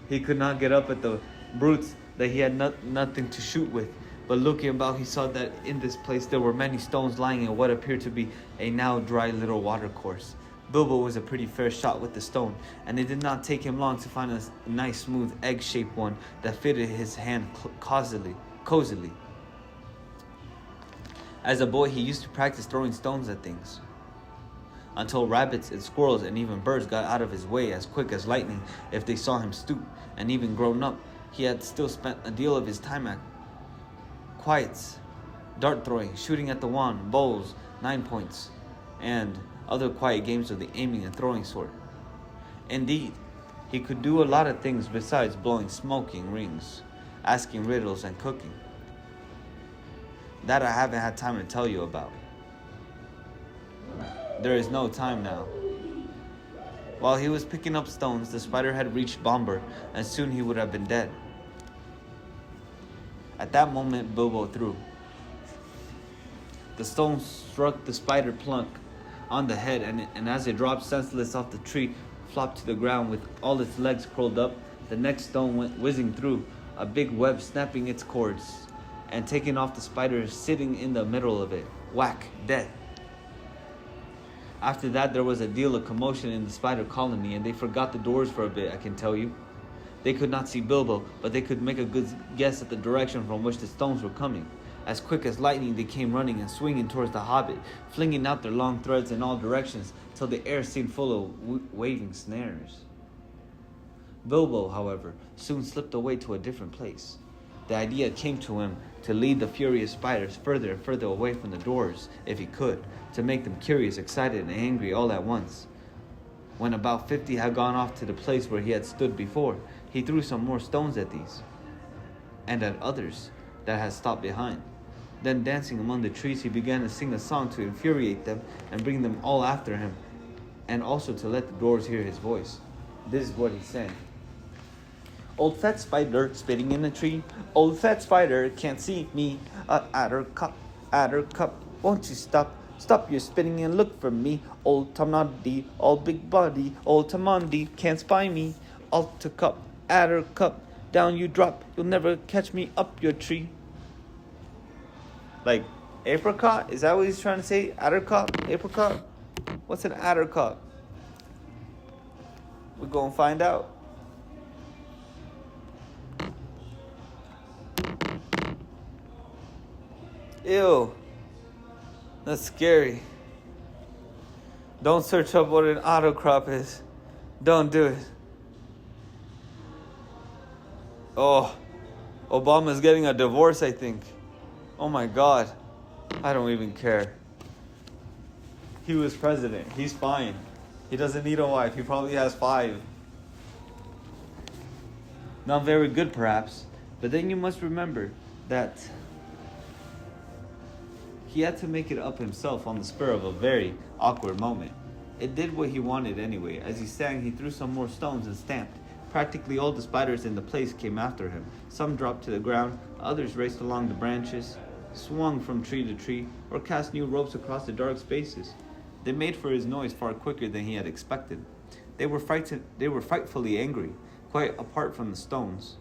He could not get up at the brutes that he had nothing to shoot with, but looking about he saw that in this place there were many stones lying in what appeared to be a now dry little watercourse. Bilbo was a pretty fair shot with the stone, and it did not take him long to find a nice smooth egg-shaped one that fitted his hand cozily. As a boy, he used to practice throwing stones at things, until rabbits and squirrels and even birds got out of his way as quick as lightning if they saw him stoop. And even grown up, he had still spent a deal of his time at quiets, dart throwing, shooting at the wand, bowls, 9 points, and other quiet games of the aiming and throwing sort. Indeed, he could do a lot of things besides blowing smoking rings, asking riddles, and cooking. That I haven't had time to tell you about. There is no time now. While he was picking up stones, the spider had reached Bomber, and soon he would have been dead. At that moment, Bilbo threw. The stone struck the spider plunk on the head, and as it dropped senseless off the tree, flopped to the ground with all its legs curled up. The next stone went whizzing through, a big web snapping its cords, and taking off the spider sitting in the middle of it. Whack, dead. After that, there was a deal of commotion in the spider colony, and they forgot the doors for a bit, I can tell you. They could not see Bilbo, but they could make a good guess at the direction from which the stones were coming. As quick as lightning, they came running and swinging towards the hobbit, flinging out their long threads in all directions, till the air seemed full of waving snares. Bilbo, however, soon slipped away to a different place. The idea came to him to lead the furious spiders further and further away from the doors, if he could, to make them curious, excited, and angry all at once. When about 50 had gone off to the place where he had stood before, he threw some more stones at these, and at others that had stopped behind. Then, dancing among the trees, he began to sing a song to infuriate them and bring them all after him, and also to let the dwarves hear his voice. This is what he sang. Old fat spider spitting in a tree. Old fat spider can't see me. Adder cup, won't you stop? Stop your spitting and look for me. Old Tomnoddy, all big body. Old Tomondi can't spy me. Alta cup, adder cup, down you drop. You'll never catch me up your tree. Like, apricot? Is that what he's trying to say? Adder cup? Apricot? What's an adder cup? We're gonna find out. Ew. That's scary. Don't search up what an autocrop is. Don't do it. Oh, Obama's getting a divorce, I think. Oh my God. I don't even care. He was president. He's fine. He doesn't need a wife. He probably has 5. Not very good, perhaps. But then you must remember that he had to make it up himself on the spur of a very awkward moment. It did what he wanted anyway. As he sang, he threw some more stones and stamped. Practically all the spiders in the place came after him. Some dropped to the ground, others raced along the branches. swung from tree to tree, or cast new ropes across the dark spaces. They made for his noise far quicker than he had expected. They were frightfully angry, quite apart from the stones.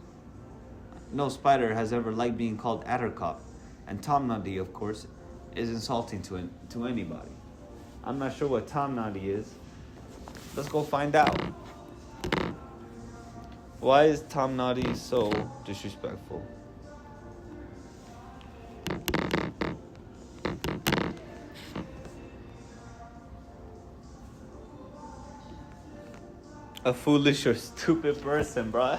No spider has ever liked being called Attercop, and Tom Noddy, of course, is insulting to anybody. I'm not sure what Tom Noddy is. Let's go find out. Why is Tom Noddy so disrespectful? A foolish or stupid person, bruh.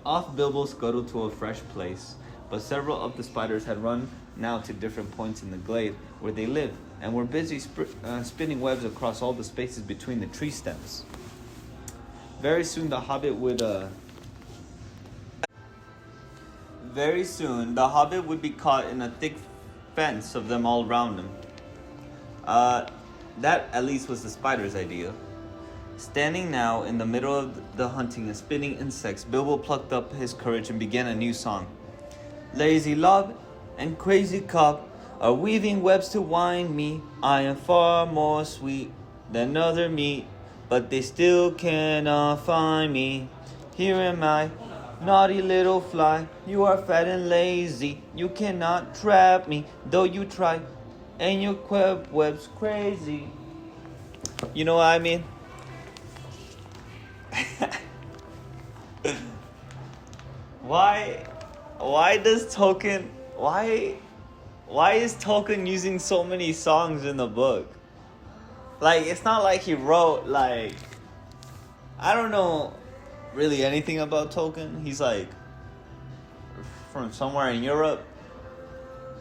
Off Bilbo scuttled to a fresh place, but several of the spiders had run now to different points in the glade where they lived, and were busy spinning webs across all the spaces between the tree stems. Very soon the hobbit would be caught in a thick fence of them all round him. That at least was the spider's idea. Standing now in the middle of the hunting and spinning insects, Bilbo plucked up his courage and began a new song. Lazy Lob and Crazy Cop are weaving webs to wind me. I am far more sweet than other meat, but they still cannot find me. Here am I, naughty little fly. You are fat and lazy. You cannot trap me, though you try. And your web's crazy. You know what I mean? Why does Tolkien why is Tolkien using so many songs in the book? Like, it's not like he wrote, like, I don't know really anything about Tolkien. He's like from somewhere in Europe,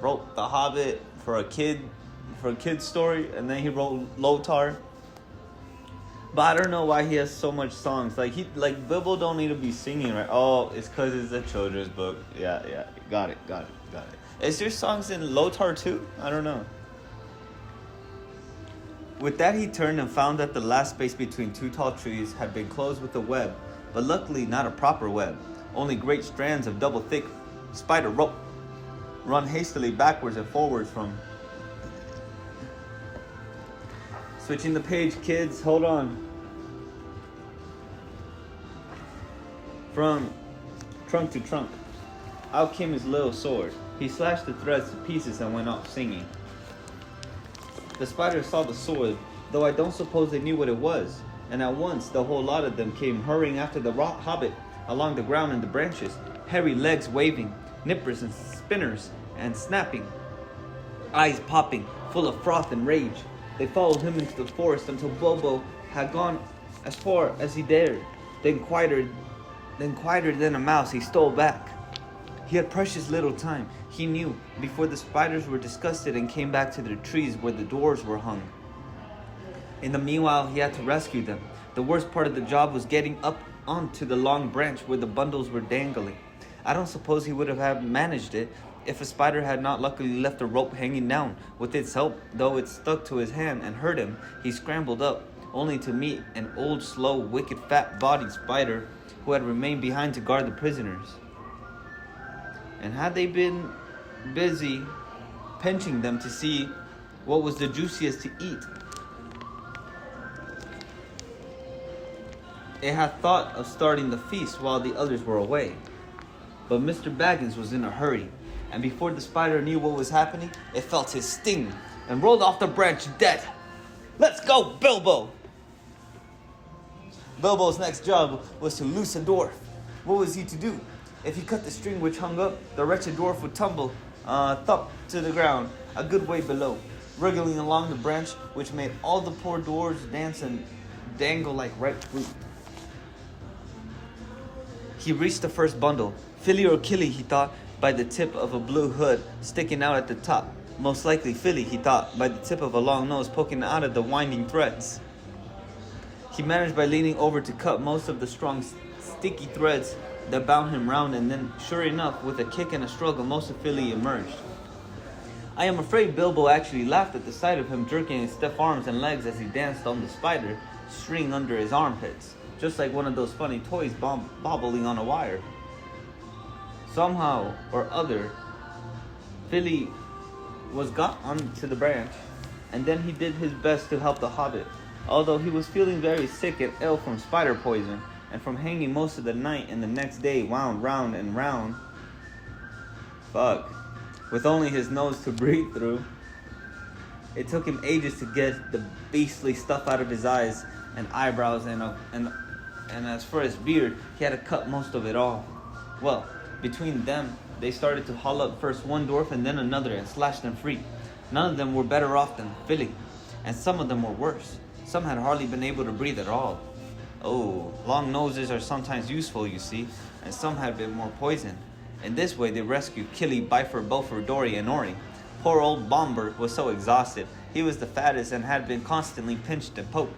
wrote The Hobbit for a kid's story, and then he wrote Lothar. But I don't know why he has so much songs. Like Bilbo don't need to be singing, right? Oh, it's because it's a children's book. Yeah. Got it. Is there songs in Lothar too? I don't know. With that, he turned and found that the last space between two tall trees had been closed with a web, but luckily not a proper web. Only great strands of double thick spider rope run hastily backwards and forwards from... Switching the page, kids, hold on. From trunk to trunk, out came his little sword. He slashed the threads to pieces and went off singing. The spiders saw the sword, though I don't suppose they knew what it was, and at once the whole lot of them came hurrying after the hobbit along the ground and the branches, hairy legs waving, nippers and spinners and snapping, eyes popping, full of froth and rage. They followed him into the forest until Bilbo had gone as far as he dared. Then quieter than a mouse, he stole back. He had precious little time, he knew, before the spiders were disgusted and came back to their trees where the doors were hung. In the meanwhile, he had to rescue them. The worst part of the job was getting up onto the long branch where the bundles were dangling. I don't suppose he would have managed it if a spider had not luckily left a rope hanging down. With its help, though it stuck to his hand and hurt him, he scrambled up, only to meet an old, slow, wicked, fat-bodied spider who had remained behind to guard the prisoners. And had they been busy pinching them to see what was the juiciest to eat, it had thought of starting the feast while the others were away. But Mr. Baggins was in a hurry, and before the spider knew what was happening, it felt his sting and rolled off the branch dead. Let's go, Bilbo! Bilbo's next job was to loose a dwarf. What was he to do? If he cut the string which hung up, the wretched dwarf would tumble, thump to the ground, a good way below, wriggling along the branch, which made all the poor dwarves dance and dangle like ripe fruit. He reached the first bundle. Philly or Killy, he thought, by the tip of a blue hood sticking out at the top. Most likely Philly, he thought, by the tip of a long nose poking out of the winding threads. He managed by leaning over to cut most of the strong, sticky threads that bound him round, and then, sure enough, with a kick and a struggle, most of Philly emerged. I am afraid Bilbo actually laughed at the sight of him jerking his stiff arms and legs as he danced on the spider string under his armpits. just like one of those funny toys bobbling on a wire. Somehow or other, Philly was got onto the branch, and then he did his best to help the Hobbit. Although he was feeling very sick and ill from spider poison, and from hanging most of the night and the next day wound round and round. With only his nose to breathe through. It took him ages to get the beastly stuff out of his eyes and eyebrows, and as for his beard, he had to cut most of it off. Well, between them, they started to haul up first one dwarf and then another and slash them free. None of them were better off than Philly, and some of them were worse. Some had hardly been able to breathe at all. Oh, long noses are sometimes useful, you see, and some had been more poisoned. In this way, they rescued Killy, Bifer, Bofer, Dory, and Ori. Poor old Bomber was so exhausted. He was the fattest and had been constantly pinched and poked.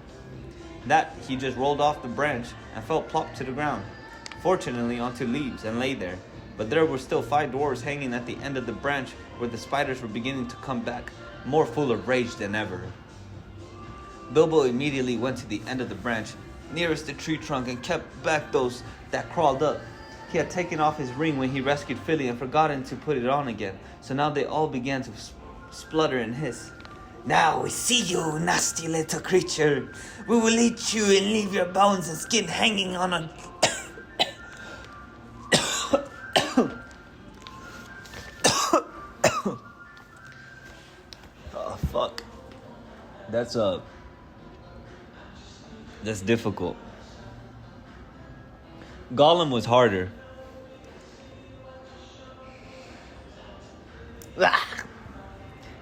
That he just rolled off the branch and fell plop to the ground, fortunately onto leaves, and lay there. But there were still 5 dwarves hanging at the end of the branch where the spiders were beginning to come back, more full of rage than ever. Bilbo immediately went to the end of the branch, nearest the tree trunk, and kept back those that crawled up. He had taken off his ring when he rescued Philly and forgotten to put it on again, so now they all began to splutter and hiss. Now we see you, nasty little creature. We will eat you and leave your bones and skin hanging on a... Oh, fuck. That's difficult. Gollum was harder.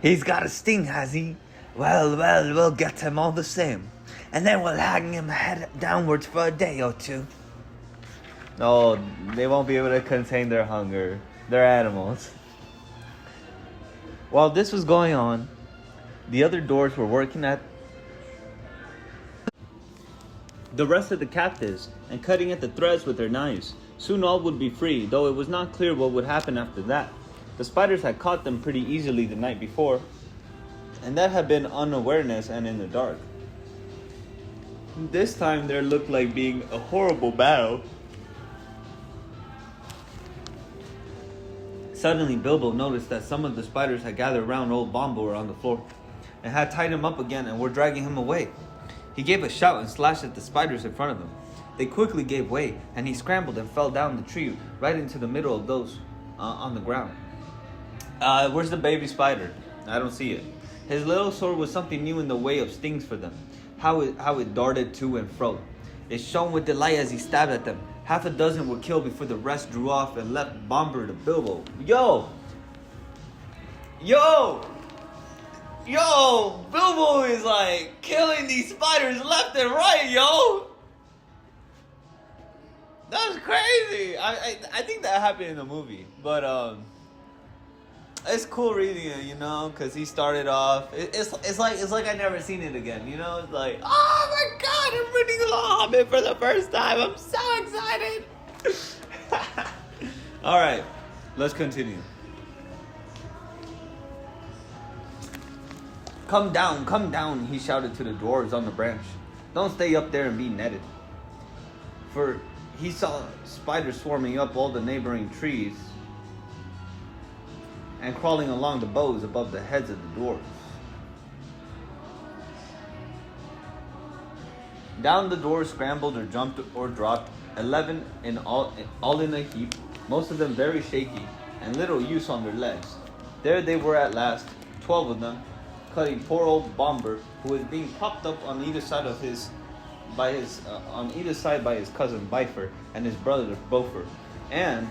He's got a sting, has he? Well, we'll get him all the same. And then we'll hang him head downwards for a day or two. No, they won't be able to contain their hunger. They're animals. While this was going on, the other dwarves were working at the rest of the captives and cutting at the threads with their knives. Soon all would be free, though it was not clear what would happen after that. The spiders had caught them pretty easily the night before, and that had been unawareness and in the dark. This time there looked like being a horrible battle. Suddenly Bilbo noticed that some of the spiders had gathered around old Bombur on the floor and had tied him up again and were dragging him away. He gave a shout and slashed at the spiders in front of him. They quickly gave way, and he scrambled and fell down the tree right into the middle of those on the ground. Where's the baby spider? I don't see it. His little sword was something new in the way of stings for them. How it darted to and fro. It shone with delight as he stabbed at them. Half a dozen were killed before the rest drew off and left Bombur to Bilbo. Yo! Bilbo is like killing these spiders left and right, yo! That's crazy! I think that happened in the movie, but it's cool reading it, you know, because he started off. It's like I never seen it again, you know. It's like, oh my god, I'm reading The Hobbit for the first time. I'm so excited. All right, let's continue. Come down, he shouted to the dwarves on the branch. Don't stay up there and be netted. For he saw spiders swarming up all the neighboring trees and crawling along the boughs above the heads of the dwarves. Down the dwarves scrambled or jumped or dropped, 11 in all in a heap, most of them very shaky and little use on their legs. There they were at last, 12 of them, cutting poor old Bombur, who was being propped up on either side by his cousin Bifer and his brother Bofer, and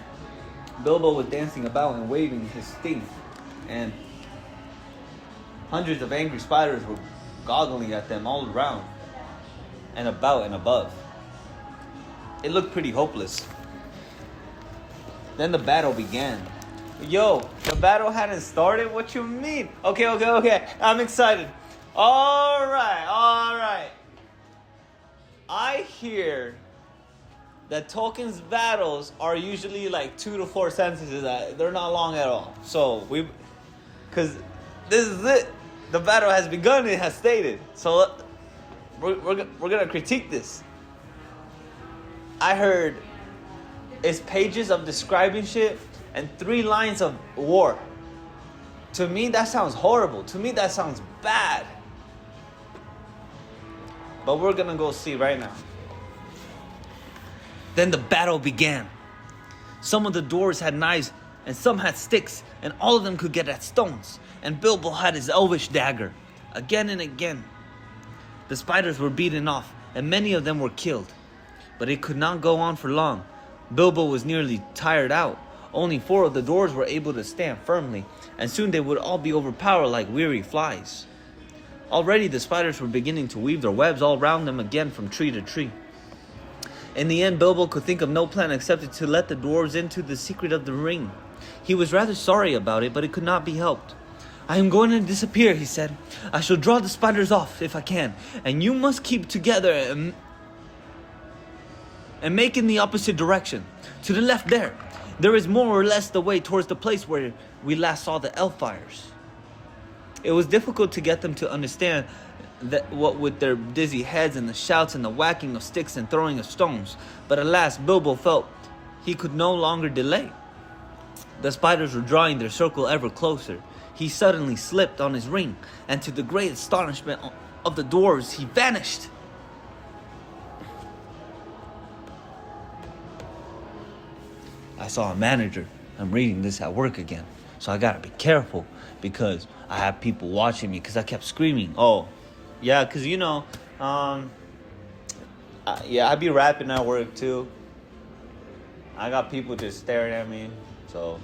Bilbo was dancing about and waving his sting, and hundreds of angry spiders were goggling at them all around and about and above. It looked pretty hopeless. Then the battle began. Yo, the battle hadn't started? What you mean? Okay. I'm excited. All right. I hear that Tolkien's battles are usually like 2 to 4 sentences. They're not long at all. So because this is it. The battle has begun. It has stated. So we're gonna critique this. I heard it's pages of describing shit and 3 lines of war. To me, that sounds horrible. To me, that sounds bad. But we're gonna go see right now. Then the battle began. Some of the dwarves had knives and some had sticks, and all of them could get at stones. And Bilbo had his elvish dagger. Again and again, the spiders were beaten off, and many of them were killed. But it could not go on for long. Bilbo was nearly tired out. Only 4 of the dwarves were able to stand firmly, and soon they would all be overpowered like weary flies. Already the spiders were beginning to weave their webs all round them again from tree to tree. In the end, Bilbo could think of no plan except to let the dwarves into the secret of the ring. He was rather sorry about it, but it could not be helped. "I am going to disappear," he said. "I shall draw the spiders off if I can, and you must keep together and make in the opposite direction. To the left there. There is more or less the way towards the place where we last saw the elf fires." It was difficult to get them to understand that what with their dizzy heads and the shouts and the whacking of sticks and throwing of stones. But alas, Bilbo felt he could no longer delay. The spiders were drawing their circle ever closer. He suddenly slipped on his ring, and to the great astonishment of the dwarves, he vanished. I saw a manager. I'm reading this at work again, so I gotta be careful because I have people watching me because I kept screaming. Oh, yeah, because I be rapping at work too. I got people just staring at me, so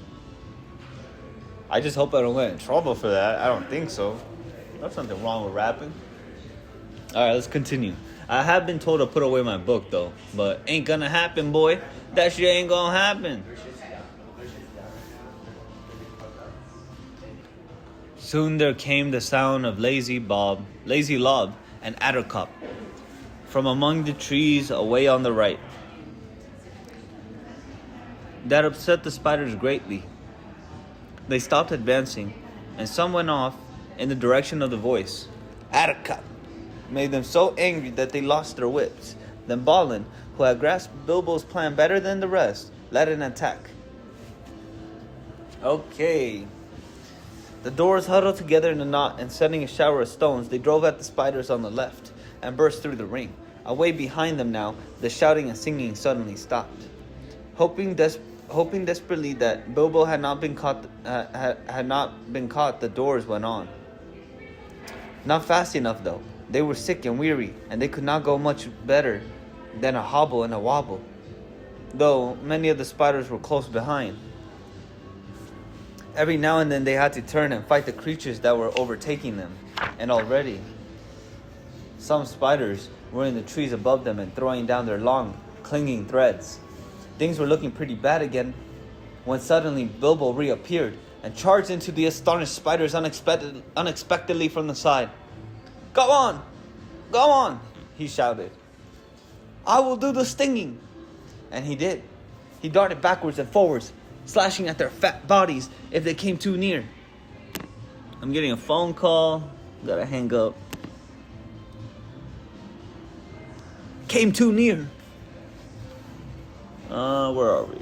I just hope I don't get in trouble for that. I don't think so. There's nothing wrong with rapping. All right, let's continue. I have been told to put away my book though, but ain't gonna happen, boy. That shit ain't gonna happen. Soon there came the sound of Lazy Lob, and Addercup from among the trees away on the right. That upset the spiders greatly. They stopped advancing, and some went off in the direction of the voice. Addercup made them so angry that they lost their wits. Then Balin, who had grasped Bilbo's plan better than the rest, led an attack. Okay. The dwarves huddled together in a knot, and sending a shower of stones, they drove at the spiders on the left and burst through the ring. Away behind them now, the shouting and singing suddenly stopped. Hoping desperately that Bilbo had not been caught, the dwarves went on. Not fast enough though. They were sick and weary, and they could not go much better than a hobble and a wobble, though many of the spiders were close behind. Every now and then they had to turn and fight the creatures that were overtaking them, and already some spiders were in the trees above them and throwing down their long, clinging threads. Things were looking pretty bad again, when suddenly Bilbo reappeared and charged into the astonished spiders unexpectedly from the side. Go on, he shouted. I will do the stinging. And he did. He darted backwards and forwards, slashing at their fat bodies if they came too near. I'm getting a phone call. Gotta hang up. Came too near. Where are we?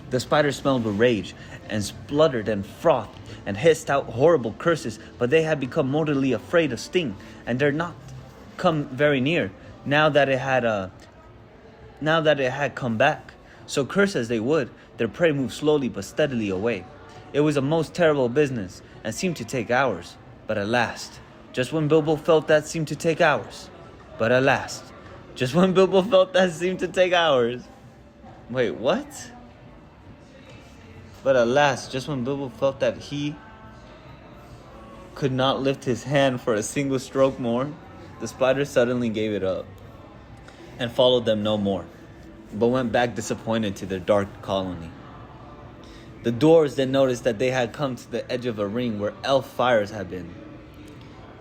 The spider smelled with rage and spluttered and frothed and hissed out horrible curses, but they had become mortally afraid of sting and dared not come very near now that it had come back. So curse as they would, their prey moved slowly but steadily away. It was a most terrible business and seemed to take hours, but at last, just when Bilbo felt that seemed to take hours. Wait, what? But alas, just when Bilbo felt that he could not lift his hand for a single stroke more, the spiders suddenly gave it up and followed them no more, but went back disappointed to their dark colony. The dwarves then noticed that they had come to the edge of a ring where elf fires had been.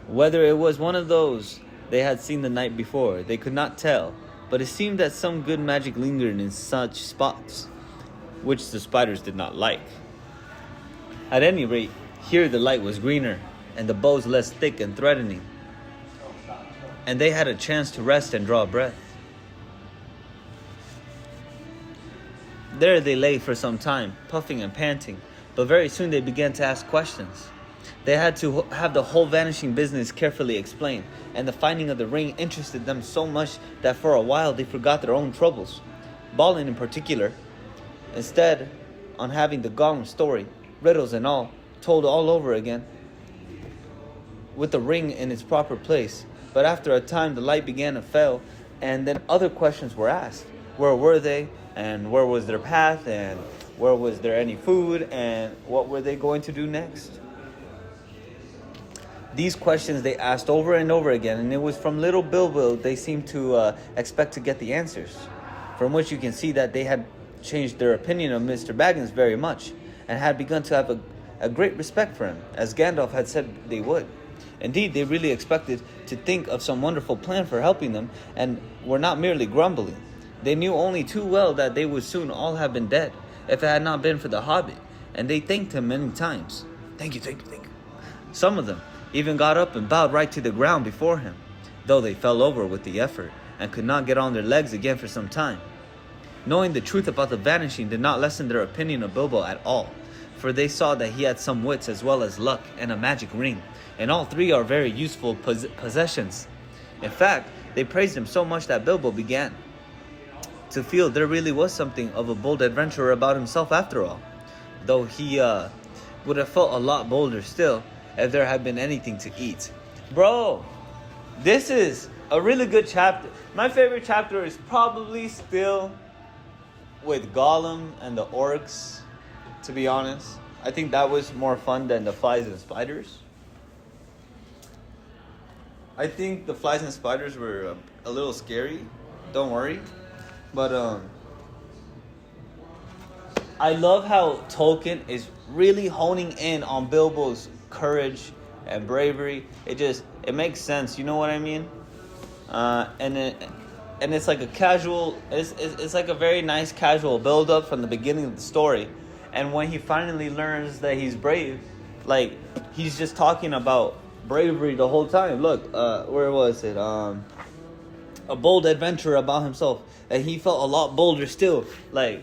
Whether it was one of those they had seen the night before, they could not tell, but it seemed that some good magic lingered in such spots, which the spiders did not like. At any rate, here the light was greener, and the bows less thick and threatening. And they had a chance to rest and draw a breath. There they lay for some time, puffing and panting, but very soon they began to ask questions. They had to have the whole vanishing business carefully explained, and the finding of the ring interested them so much that for a while they forgot their own troubles, Balin in particular, instead on having the Gollum story, riddles and all, told all over again, with the ring in its proper place. But after a time the light began to fail, and then other questions were asked. Where were they? And where was their path? And where was there any food? And what were they going to do next? These questions they asked over and over again, and it was from little Bilbo they seemed to expect to get the answers, from which you can see that they had changed their opinion of Mr. Baggins very much, and had begun to have a great respect for him, as Gandalf had said they would. Indeed, they really expected to think of some wonderful plan for helping them, and were not merely grumbling. They knew only too well that they would soon all have been dead, if it had not been for the Hobbit, and they thanked him many times. Thank you, thank you, thank you. Some of them even got up and bowed right to the ground before him, though they fell over with the effort, and could not get on their legs again for some time. Knowing the truth about the vanishing did not lessen their opinion of Bilbo at all, for they saw that he had some wits as well as luck and a magic ring, and all three are very useful possessions. In fact, they praised him so much that Bilbo began to feel there really was something of a bold adventurer about himself after all, though he would have felt a lot bolder still if there had been anything to eat. Bro, this is a really good chapter. My favorite chapter is probably still with Gollum and the orcs, to be honest. I think that was more fun than the flies and spiders. I think the flies and spiders were a little scary. Don't worry. But I love how Tolkien is really honing in on Bilbo's courage and bravery. It makes sense. You know what I mean? And it's like a casual. It's like a very nice casual build up from the beginning of the story, and when he finally learns that he's brave, like he's just talking about bravery the whole time. Look, where was it? A bold adventure about himself, and he felt a lot bolder still. Like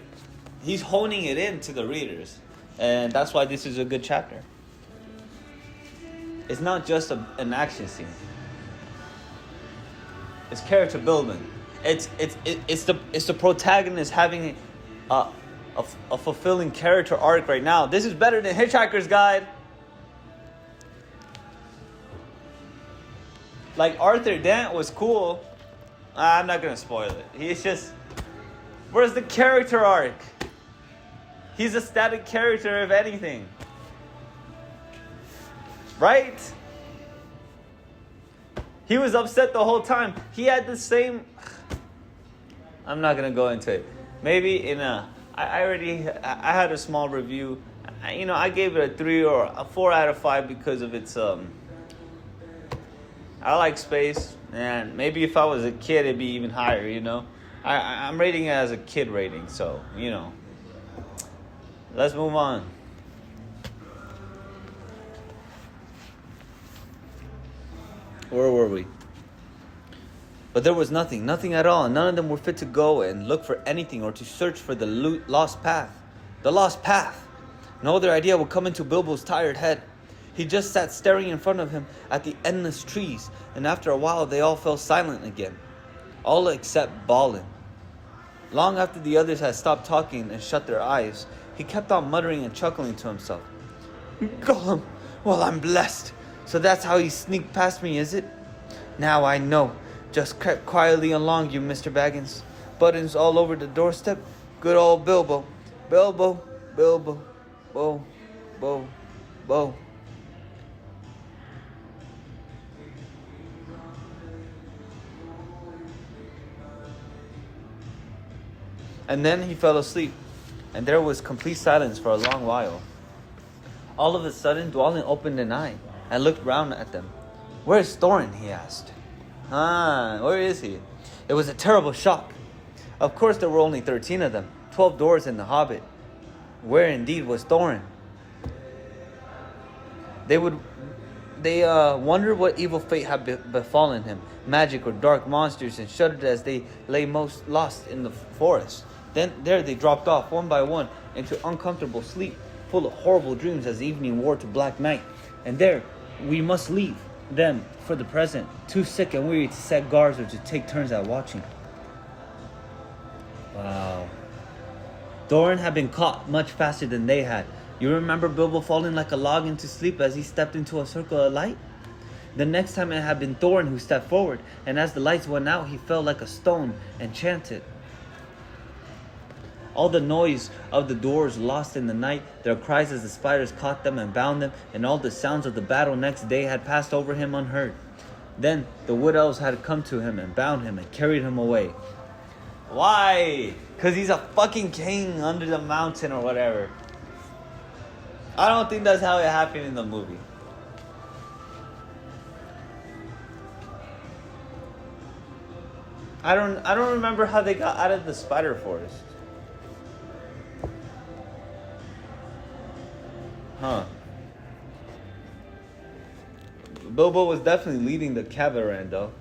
he's honing it in to the readers, and that's why this is a good chapter. It's not just an action scene. It's character building. It's the protagonist having a fulfilling character arc right now. This is better than Hitchhiker's Guide. Like Arthur Dent was cool. I'm not gonna spoil it. He's just, where's the character arc? He's a static character if anything. Right? He was upset the whole time. He had the same. I'm not gonna go into it. Maybe I had a small review. I gave it a 3 or a 4 out of 5 because of its I like space, and maybe if I was a kid, it'd be even higher. I'm rating it as a kid rating, so let's move on. Where were we? But there was nothing at all. None of them were fit to go and look for anything or to search for the lost path. The lost path. No other idea would come into Bilbo's tired head. He just sat staring in front of him at the endless trees, and after a while they all fell silent again. All except Balin. Long after the others had stopped talking and shut their eyes, he kept on muttering and chuckling to himself. Gollum, well, I'm blessed. So that's how he sneaked past me, is it? Now I know. Just crept quietly along, you Mr. Baggins. Buttons all over the doorstep. Good old Bilbo. Bilbo, Bilbo, Bo, Bo, Bo. And then he fell asleep, and there was complete silence for a long while. All of a sudden, Dwalin opened an eye and looked round at them. Where's Thorin? He asked. Where is he? It was a terrible shock. Of course, there were only 13 of them, 12 dwarves in the Hobbit. Where indeed was Thorin? They They wondered what evil fate had befallen him, magic or dark monsters, and shuddered as they lay most lost in the forest. Then there they dropped off one by one into uncomfortable sleep, full of horrible dreams as evening wore to black night. And there we must leave them for the present, too sick and weary to set guards or to take turns at watching. Wow. Thorin had been caught much faster than they had. You remember Bilbo falling like a log into sleep as he stepped into a circle of light? The next time it had been Thorin who stepped forward, and as the lights went out, he fell like a stone, enchanted. All the noise of the doors lost in the night, their cries as the spiders caught them and bound them, and all the sounds of the battle next day had passed over him unheard. Then the wood elves had come to him and bound him and carried him away. Why? Because he's a fucking king under the mountain or whatever. I don't think that's how it happened in the movie. I don't remember how they got out of the spider forest. Huh. Bilbo was definitely leading the caravan, though.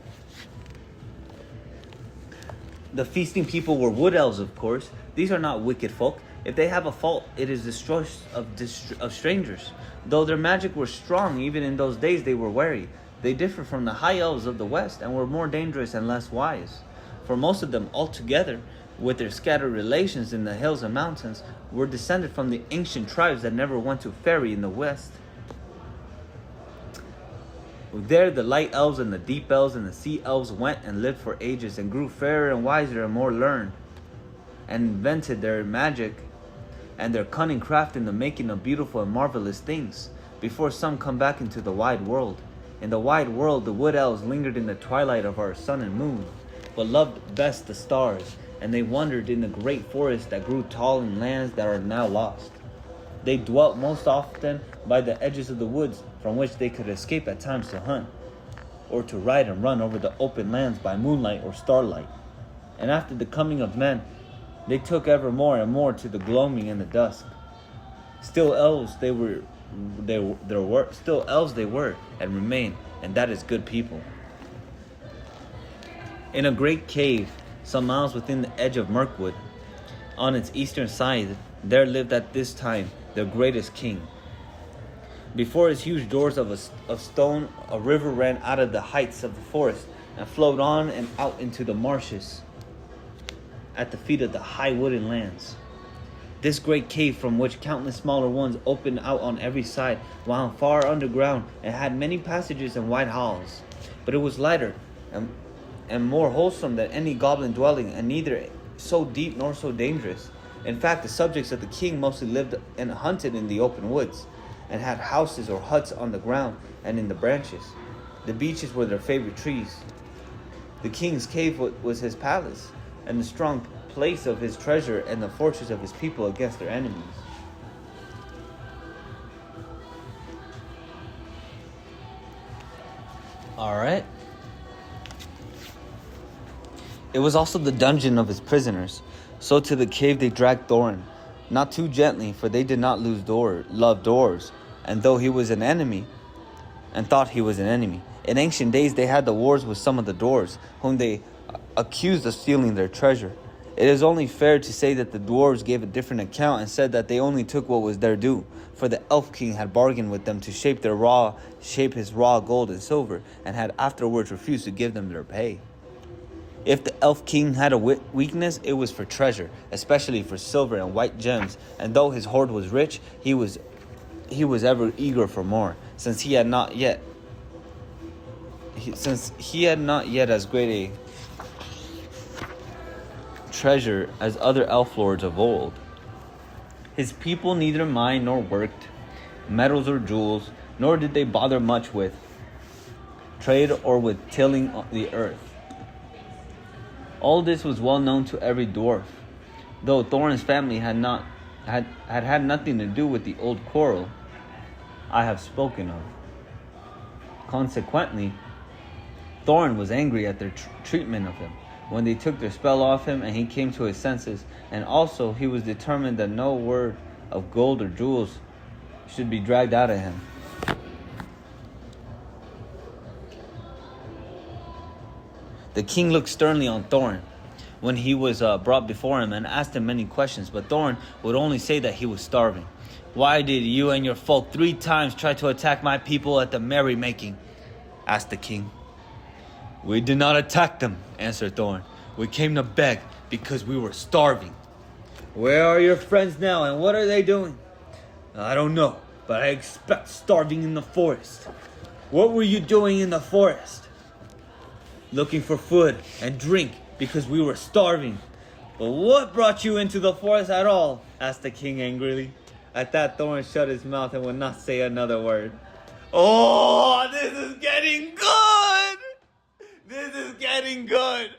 The feasting people were wood elves, of course. These are not wicked folk. If they have a fault, it is distrust of strangers. Though their magic was strong, even in those days they were wary. They differed from the high elves of the west and were more dangerous and less wise. For most of them, altogether, with their scattered relations in the hills and mountains, were descended from the ancient tribes that never went to ferry in the west. There the light elves and the deep elves and the sea elves went and lived for ages and grew fairer and wiser and more learned, and invented their magic and their cunning craft in the making of beautiful and marvelous things, before some come back into the wide world. In the wide world the wood elves lingered in the twilight of our sun and moon, but loved best the stars, and they wandered in the great forests that grew tall in lands that are now lost. They dwelt most often by the edges of the woods, from which they could escape at times to hunt, or to ride and run over the open lands by moonlight or starlight. And after the coming of men, they took ever more and more to the gloaming and the dusk. Still elves they were, and remain, and that is good people. In a great cave, some miles within the edge of Mirkwood, on its eastern side, there lived at this time their greatest king. Before his huge doors of stone, a river ran out of the heights of the forest and flowed on and out into the marshes at the feet of the high wooded lands. This great cave, from which countless smaller ones opened out on every side, wound far underground and had many passages and wide halls. But it was lighter and more wholesome than any goblin dwelling, and neither so deep nor so dangerous. In fact, the subjects of the king mostly lived and hunted in the open woods, and had houses or huts on the ground and in the branches. The beeches were their favorite trees. The king's cave was his palace, and the strong place of his treasure, and the fortress of his people against their enemies. Alright. It was also the dungeon of his prisoners. So to the cave they dragged Thorin, not too gently, for they did not love doors, and though he was an enemy, and thought he was an enemy. In ancient days they had the wars with some of the dwarves, whom they accused of stealing their treasure. It is only fair to say that the dwarves gave a different account and said that they only took what was their due, for the elf king had bargained with them to shape his raw gold and silver, and had afterwards refused to give them their pay. If the elf king had a weakness, it was for treasure, especially for silver and white gems, and though his hoard was rich, he was ever eager for more, since he had not yet as great a treasure as other elf lords of old. His people neither mined nor worked metals or jewels, nor did they bother much with trade or with tilling the earth. All this was well known to every dwarf, though Thorin's family had nothing to do with the old quarrel I have spoken of. Consequently, Thorin was angry at their treatment of him when they took their spell off him and he came to his senses, and also he was determined that no word of gold or jewels should be dragged out of him. The king looked sternly on Thorin when he was brought before him and asked him many questions, but Thorin would only say that he was starving. "Why did you and your folk 3 times try to attack my people at the merrymaking?" asked the king. "We did not attack them," answered Thorin. "We came to beg because we were starving." "Where are your friends now, and what are they doing?" "I don't know, but I expect starving in the forest." "What were you doing in the forest?" "Looking for food and drink because we were starving." "But what brought you into the forest at all?" asked the king angrily. At that, Thorin shut his mouth and would not say another word. Oh, this is getting good! This is getting good!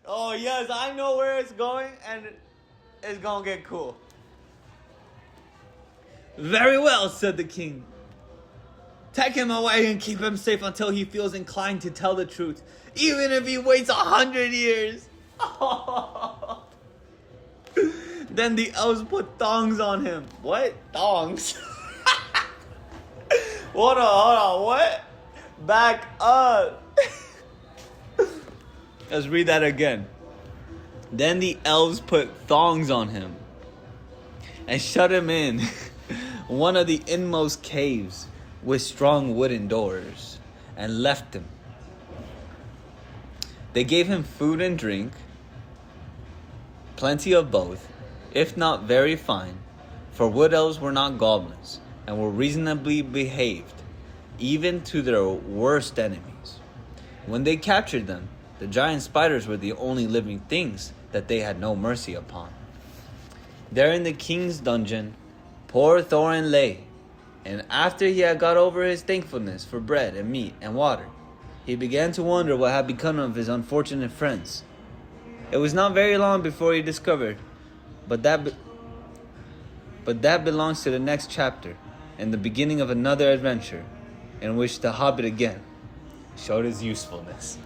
Oh yes, I know where it's going, and it's gonna get cool. "Very well," said the king. "Take him away and keep him safe until he feels inclined to tell the truth, even if he waits 100 years. Then the elves put thongs on him. What? Thongs? Hold on, what? Back up. Let's read that again. Then the elves put thongs on him and shut him in one of the inmost caves with strong wooden doors, and left him. They gave him food and drink, plenty of both, if not very fine, for wood elves were not goblins, and were reasonably behaved, even to their worst enemies. When they captured them, the giant spiders were the only living things that they had no mercy upon. There in the king's dungeon, poor Thorin lay, and after he had got over his thankfulness for bread and meat and water, he began to wonder what had become of his unfortunate friends. It was not very long before he discovered, but that belongs to the next chapter, and the beginning of another adventure, in which the Hobbit again showed his usefulness.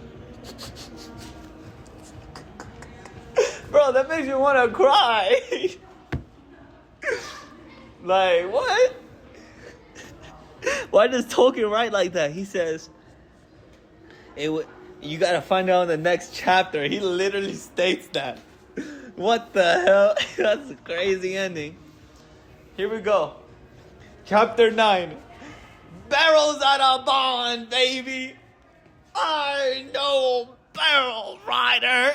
Bro, that makes me want to cry. Like, what? Why does Tolkien write like that? He says, you gotta find out in the next chapter. He literally states that. What the hell? That's a crazy ending. Here we go. Chapter 9. Barrels at a bond, baby. I know Barrel Rider.